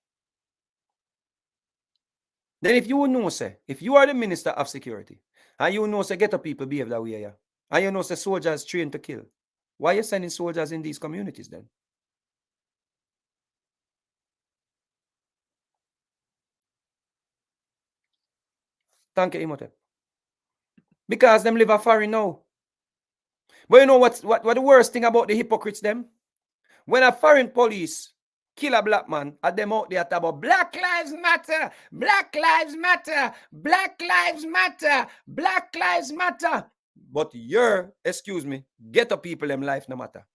Speaker 2: Then if you know, say, if you are the Minister of Security, and you know, say, get up people behave that way, yeah, and you know, say, soldiers trained to kill, why are you sending soldiers in these communities then? Thank you, Imhotep. Because them live a foreign now. But you know what the worst thing about the hypocrites them? When a foreign police kill a black man, and them out there talk about Black Lives Matter, Black Lives Matter, Black Lives Matter, Black Lives Matter. But your, excuse me, ghetto people them life no matter.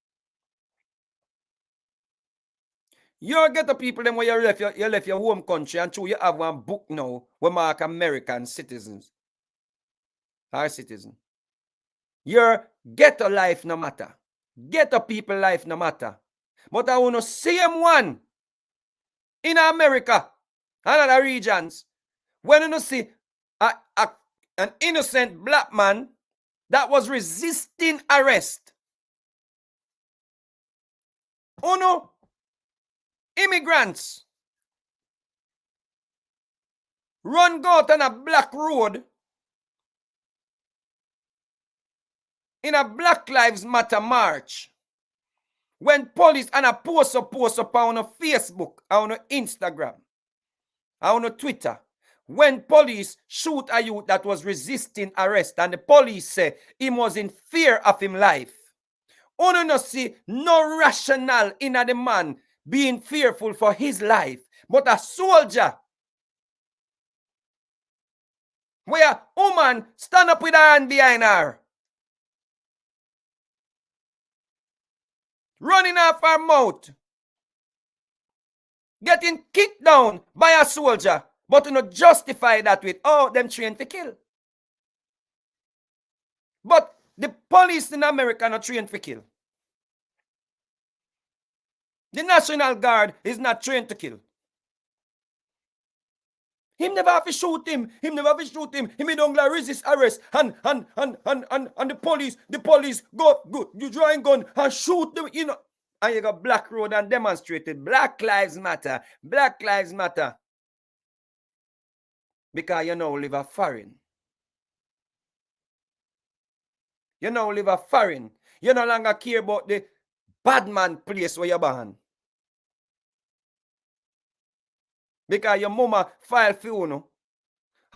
Speaker 2: You ghetto people them where you left your home country and you have one book now where mark American citizens. Our citizen. Your ghetto life no matter. Ghetto people life no matter. But I want to see him one in America and other regions. When you see an innocent black man that was resisting arrest. Oh no, immigrants run out on a black road in a Black Lives Matter march. When police and a post up on a Facebook, on a Instagram, on a Twitter, when police shoot a youth that was resisting arrest and the police say he was in fear of him life. Ono no see no rationale in the man being fearful for his life, but a soldier where a woman stand up with her hand behind her, running off her mouth, getting kicked down by a soldier, but you know justify that with, oh, them trained to kill. But the police in America are not trained to kill. The National Guard is not trained to kill. Him never have to shoot him. Him never have to shoot him. Him don't like resist arrest. And the police go, you drawing gun and shoot them, you know. And you got Black Road and demonstrated. Black Lives Matter. Black Lives Matter. Because you now live a foreign. You now live a foreign. You no longer care about the bad man place where you're born. Because your mama filed for you,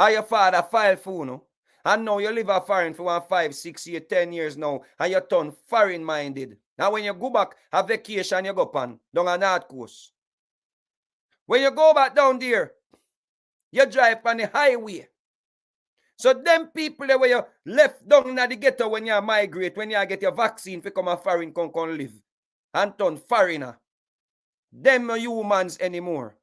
Speaker 2: or your father filed for you, and now you live a foreign for 1, 5, 6 years, 10 years now, and you turn foreign minded. Now when you go back, a vacation you go on, down a North Coast. When you go back down there, you drive on the highway. So them people that where you left down in the ghetto when you migrate, when you get your vaccine for come a foreign come live, and turn foreigner. Them no humans anymore.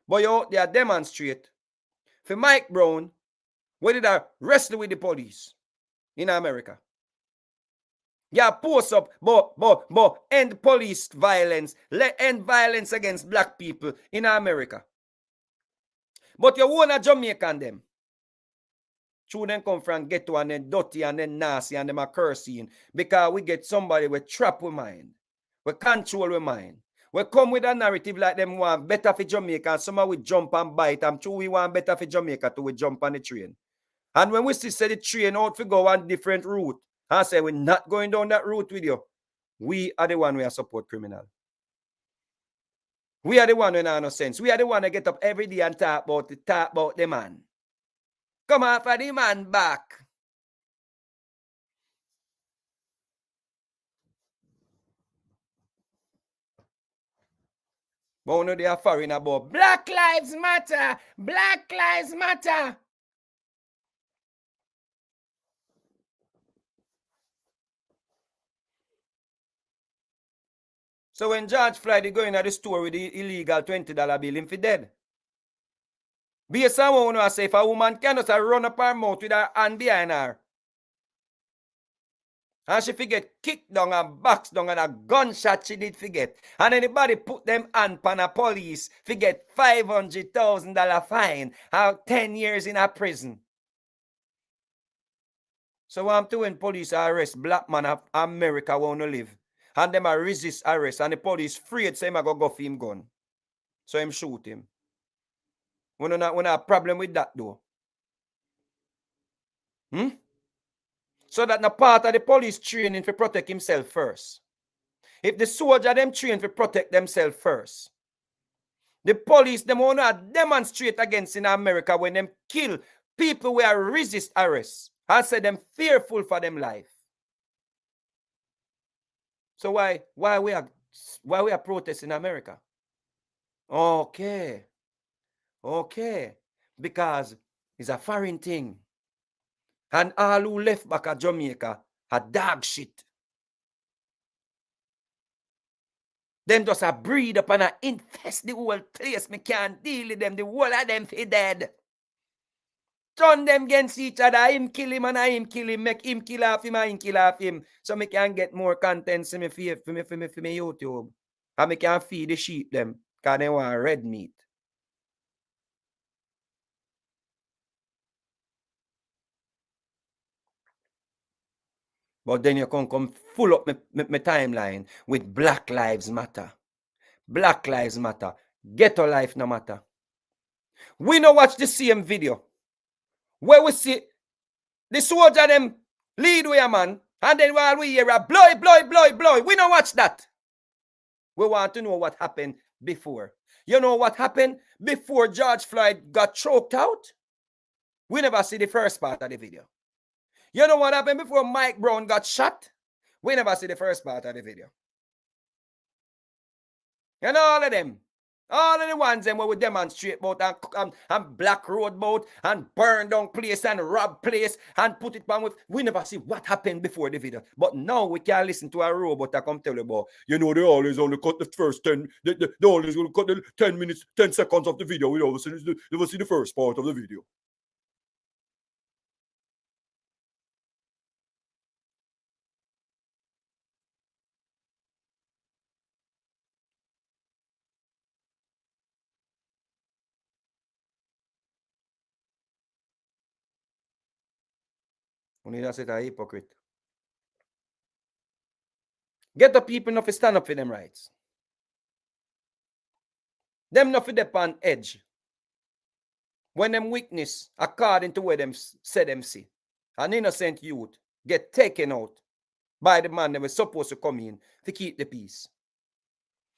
Speaker 2: But you out there demonstrate for Mike Brown, where did I wrestle with the police in America? Yeah, post up, but end police violence, end violence against black people in America. But you want a Jamaican them. True, them come from ghetto and then dirty and then nasty and them are cursing because we get somebody with trap with mind, we control with mind. We come with a narrative like them want better for Jamaica and somehow we jump and bite. I'm true we want better for Jamaica to we jump on the train. And when we see the train out to go on different route, I say we're not going down that route with you. We are the one who support criminal. We are the one who have no sense. We are the one that get up every day and talk about the man. Come on for the man back. But no, they are foreign about Black Lives Matter. Black Lives Matter. So when George Floyd is going to the store with the illegal $20 bill, him for dead. Be someone who say if a woman cannot run up her mouth with her hand behind her, and she forget kicked down and boxed down and a gunshot she did forget. And anybody put them hand on a police, forget $500,000 fine, or 10 years in a prison. So what I'm doing, police arrest black man of America want to live. And them a resist arrest. And the police afraid say him a go for him gun. So him shoot him. We not have problem with that though. So that na part of the police training to protect himself first. If the soldier them train to protect themselves first. The police them want to demonstrate against in America when them kill people who are resist arrest. I say them fearful for them life. So why we are protesting in America? Okay. Because it's a foreign thing. And all who left back at Jamaica are dog shit. Them just a breed up and a infest the whole place. Me can't deal with them. The whole of them fi dead. Turn them against each other. Him kill him and I him kill him. Make him kill off him and him kill off him. So me can get more content for me YouTube. And me can feed the sheep them. Because they want red meat. But then you come full up my timeline with Black Lives Matter. Black Lives Matter. Ghetto life no matter. We no watch the same video where we see the soldier them lead way a man, and then while we hear a blow. We no watch that. We want to know what happened before. You know what happened before George Floyd got choked out? We never see the first part of the video. You know what happened before Mike Brown got shot? We never see the first part of the video. You know all of them. All of the ones them where we demonstrate about and black road boat and burn down place and rob place and put it on with. We never see what happened before the video. But now we can listen to a robot that come tell you about, you know, they always only cut the first 10, they always will cut the 10 minutes, 10 seconds of the video. We never see the first part of the video. Only that's it, a hypocrite. Get the people enough to stand up for them rights. Them not for them on edge. When them witness, according to where them say them see, an innocent youth get taken out by the man that was supposed to come in to keep the peace.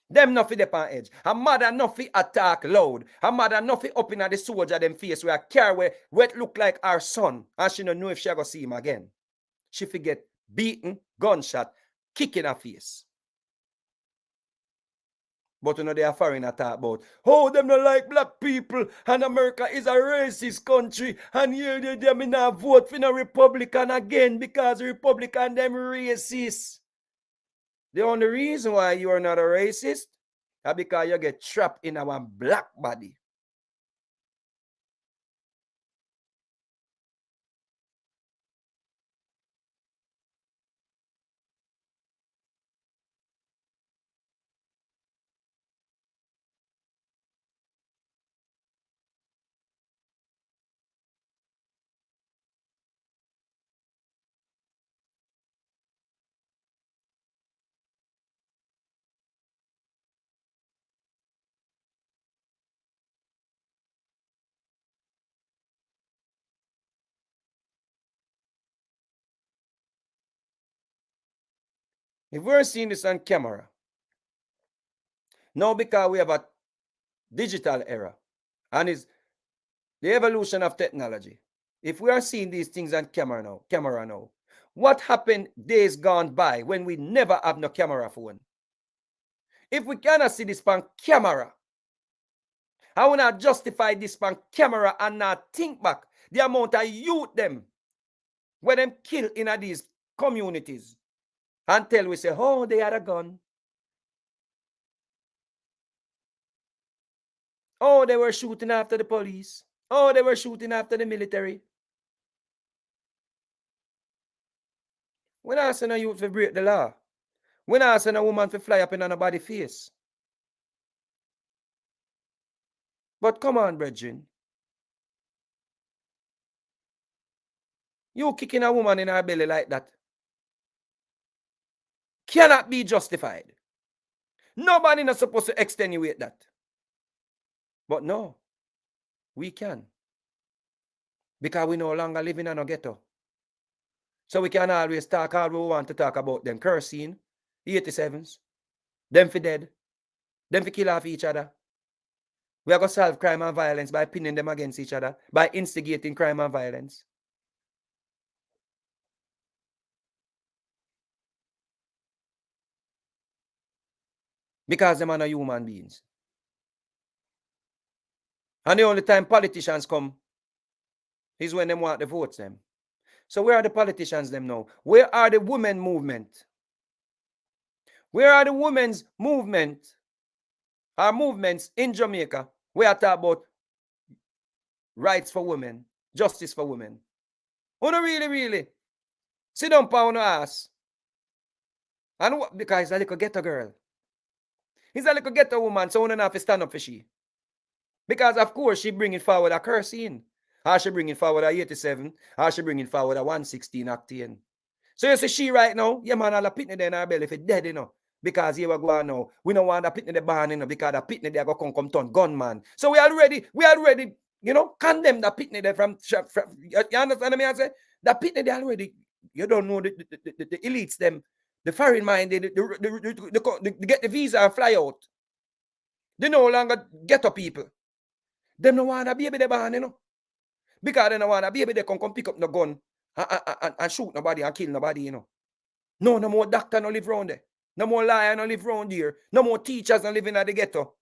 Speaker 2: Them not for them on edge. A mother not for attack loud. A mother not for up in the soldier them face where a car where it look like our son, and she don't know if she gonna see him again. She forget beaten, gunshot, kicking her face. But you know they are foreign attack about, oh, them not like black people, and America is a racist country, and here they may not vote for no Republican again because the Republican them racist. The only reason why you are not a racist is because you get trapped in our black body. If we're seeing this on camera, now because we have a digital era, and it's the evolution of technology. If we are seeing these things on camera now, what happened days gone by when we never have no camera phone? If we cannot see this on camera, I will not justify this on camera and not think back the amount of youth them when them kill in these communities until we say, oh, they had a gun. Oh, they were shooting after the police. Oh, they were shooting after the military. We're not asking a youth to break the law. We're not asking a woman to fly up in anybody's face. But come on, brethren. You kicking a woman in her belly like that cannot be justified. Nobody is supposed to extenuate that. But no, we can. Because we no longer live in a ghetto. So we can always talk all we want to talk about them cursing, 87s, them for dead, them for kill off each other. We are going to solve crime and violence by pinning them against each other, by instigating crime and violence. Because them are not human beings. And the only time politicians come is when they want the votes them. So where are the politicians them now? Where are the women movement? Where are the women's movement? Our movements in Jamaica, we are talking about rights for women, justice for women. Who don't really sit down on our ass. And what? Because it's a little ghetto girl. He's a little ghetto woman, so we don't have to stand up for she. Because of course she bringing forward a curse in. Or she bringing forward a 87, or she bringing forward a 116 octane. So you see she right now, yeah man, all the pitney in her belly if it dead, you know. Because here we go on now. We don't want the pitney the barn, you know, because the pitney they go come turn gunman. So we already, you know, condemn the pitney there from you understand me? I say? The pitney they already, you don't know the elites them, the foreign mind, they get the visa and fly out. They no longer ghetto people. Them no want a baby they born, you know. Because they no want a baby they come pick up the gun and shoot nobody and kill nobody, you know. No more doctor no live around there. No more liar no live around here. No more teachers no living at the ghetto.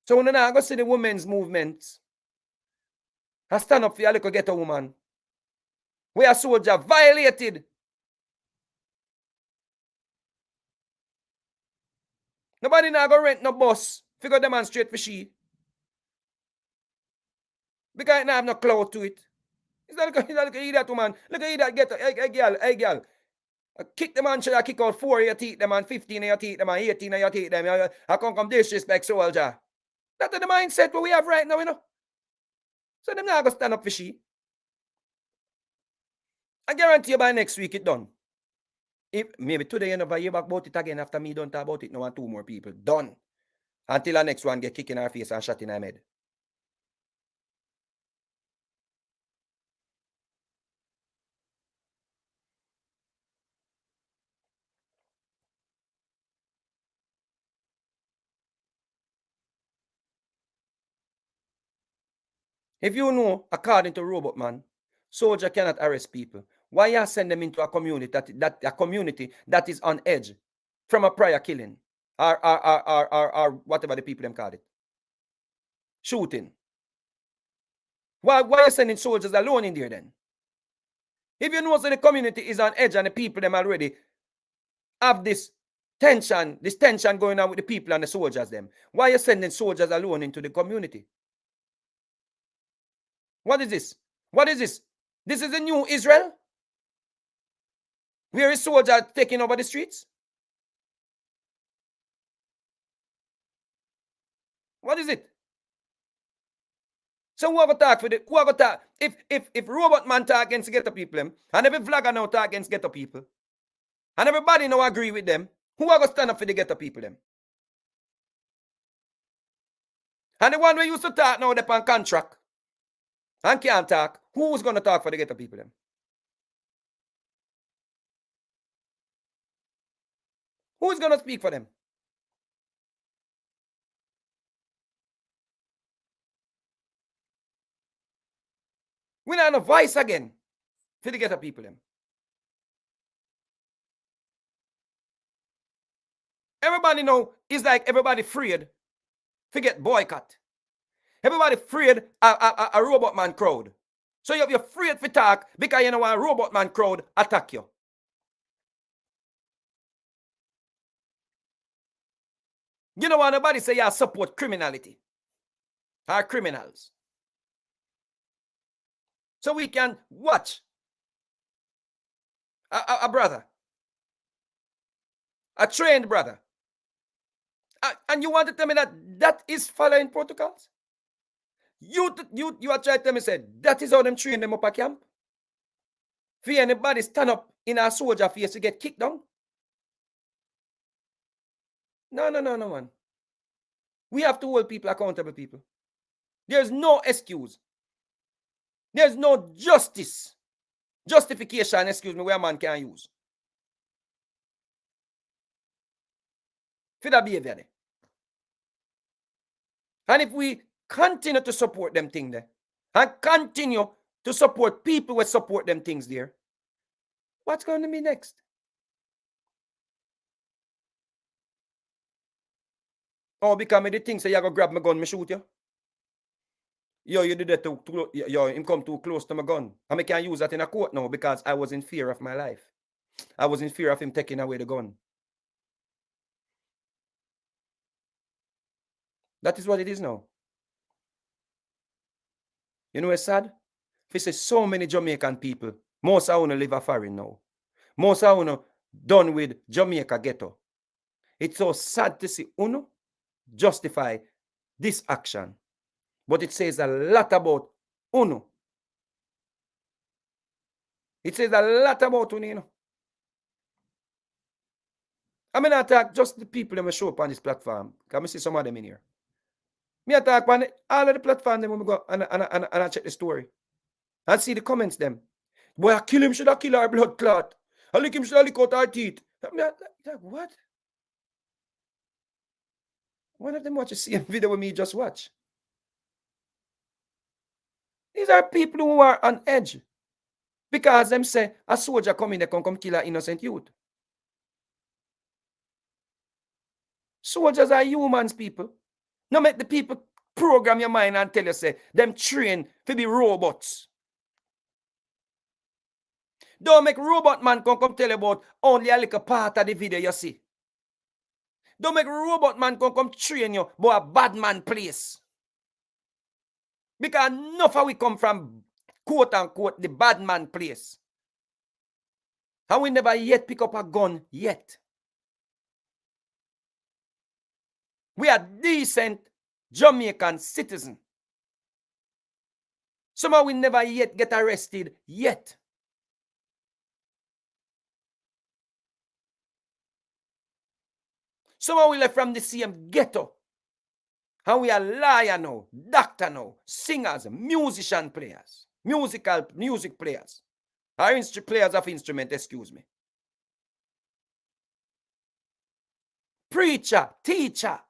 Speaker 2: So when I go see the women's movement, I stand up for a little ghetto woman. We are soldier violated. Nobody now go rent no bus. Figure demonstrate for she. Because it not have no clout to it. It's not like idiot woman. Look at idiot ghetto. Hey girl. Kick them and should I kick out 4 you teeth them and 15 you teeth them and 18 you teeth them. I come disrespect soldier. That's the mindset what we have right now, you know. So them not going to stand up for she. I guarantee you by next week it done. If maybe today you never hear back about it again after me don't talk about it, no one two more people. Done. Until the next one get kicked in our face and shot in our head. If you know, according to Robot Man, soldier cannot arrest people, why you send them into a community that is on edge from a prior killing or whatever the people them call it? Shooting. Why are you sending soldiers alone in there then? If you know so the community is on edge and the people them already have this tension going on with the people and the soldiers them, why are you sending soldiers alone into the community? What is this? What is this? This is the new Israel? Where is soldiers taking over the streets? What is it? So who are going to talk for the who are going to talk? If Robot Man talk against ghetto people them, and every vlogger now talk against ghetto people, and everybody now agree with them, who are going to stand up for the ghetto people them? And the one we used to talk now they're on contract and can't talk, who's going to talk for the ghetto people them? Who's going to speak for them? We don't have a voice again for the ghetto people them. Everybody know it's like everybody afraid to get boycott. Everybody afraid a Robot Man crowd. So you're afraid to talk because you know a Robot Man crowd attack you. You know why nobody say you support criminality or criminals. So we can watch a brother, a trained brother. And you want to tell me that is following protocols? You are trying to tell me, say, that is how them train them up a camp? For anybody stand up in a soldier face to get kicked down? No, man. We have to hold people accountable, people. There's no excuse. There's no justification, excuse me, where a man can use. For that behavior there. And if we continue to support them things there, and continue to support people who support them things there, what's going to be next? Oh, because me the thing say you go grab my gun, me shoot you. Yo, you did that too. Yo, him come too close to my gun. And I can't use that in a court now because I was in fear of my life. I was in fear of him taking away the gun. That is what it is now. You know what's sad? If say so many Jamaican people, most of them live a foreign now. Most of them done with Jamaica ghetto. It's so sad to see Uno justify this action. But it says a lot about Uno. It says a lot about Uno, you know. I mean, I attack just the people that show up on this platform. Can I see some of them in here? Me attack on all of the platform them when we go and I check the story. And see the comments them. Boy, I kill him, should I kill our blood clot? I lick him, should I lick out our teeth? I mean, like, what? One of them watch the same video with me just watch. These are people who are on edge. Because them say a soldier come in, they come kill an innocent youth. Soldiers are humans, people. No make the people program your mind and tell you, say, them train to be robots. Don't make Robot Man come tell you about only a little part of the video you see. Don't make Robot Man come train you about a bad man place. Because enough of we come from, quote unquote, the bad man place. And we never yet pick up a gun yet. We are decent Jamaican citizens. Somehow we never yet get arrested yet. Somehow we left from the same ghetto. And we are lawyer now, doctor now, singers, musician players, music players, or players of instrument, excuse me. Preacher, teacher,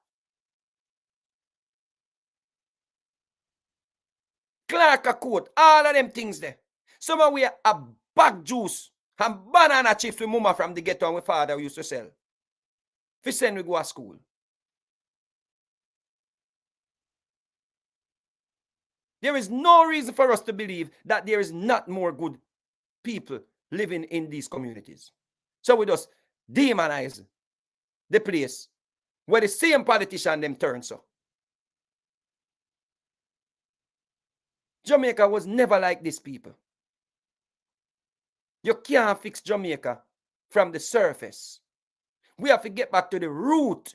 Speaker 2: clerk of court, all of them things there. Somehow we are a bag juice and banana chips with mama from the ghetto and my father used to sell. If we send we go to school. There is no reason for us to believe that there is not more good people living in these communities. So we just demonize the place where the same politician them turn so. Jamaica was never like this, people. You can't fix Jamaica from the surface. We have to get back to the root.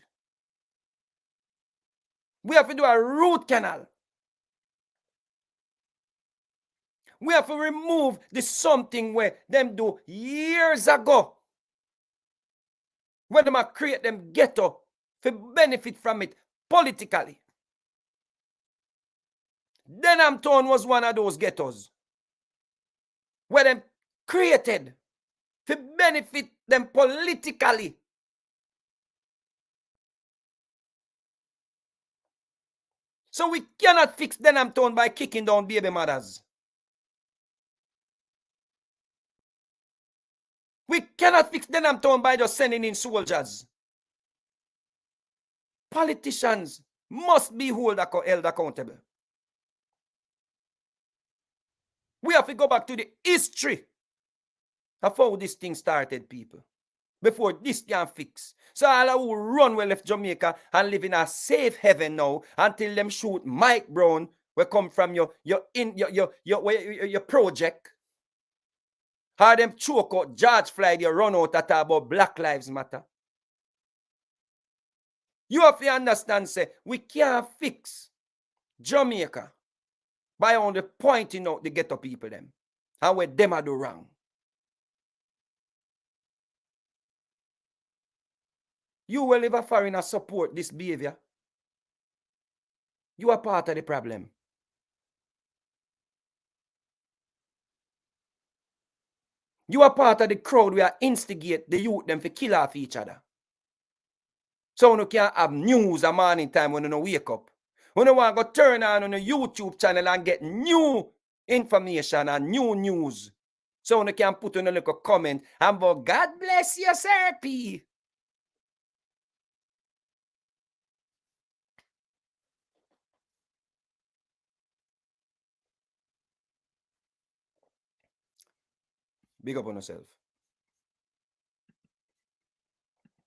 Speaker 2: We have to do a root canal. We have to remove the something where them do years ago. When them create them ghetto to benefit from it politically. Denham Town was one of those ghettos where them created to benefit them politically. So we cannot fix Denham Town by kicking down baby mothers. We cannot fix Denham Town by just sending in soldiers. Politicians must be held accountable. We have to go back to the history of how this thing started, people, before this can fix. So all who run we left Jamaica and live in a safe heaven now until them shoot Mike Brown will come from your project. How them choke out George Floyd, you run out at about Black Lives Matter. You have to understand, say, we can't fix Jamaica by only pointing out the ghetto people them and where them are do wrong. You will live a foreigner support this behavior. You are part of the problem. You are part of the crowd where instigate the youth them to kill off each other. So you can't have news a morning time when you don't wake up. When you want to go turn on a YouTube channel and get new information and new news. So you can put in a little comment and go, God bless you, sir P. Big up on yourself.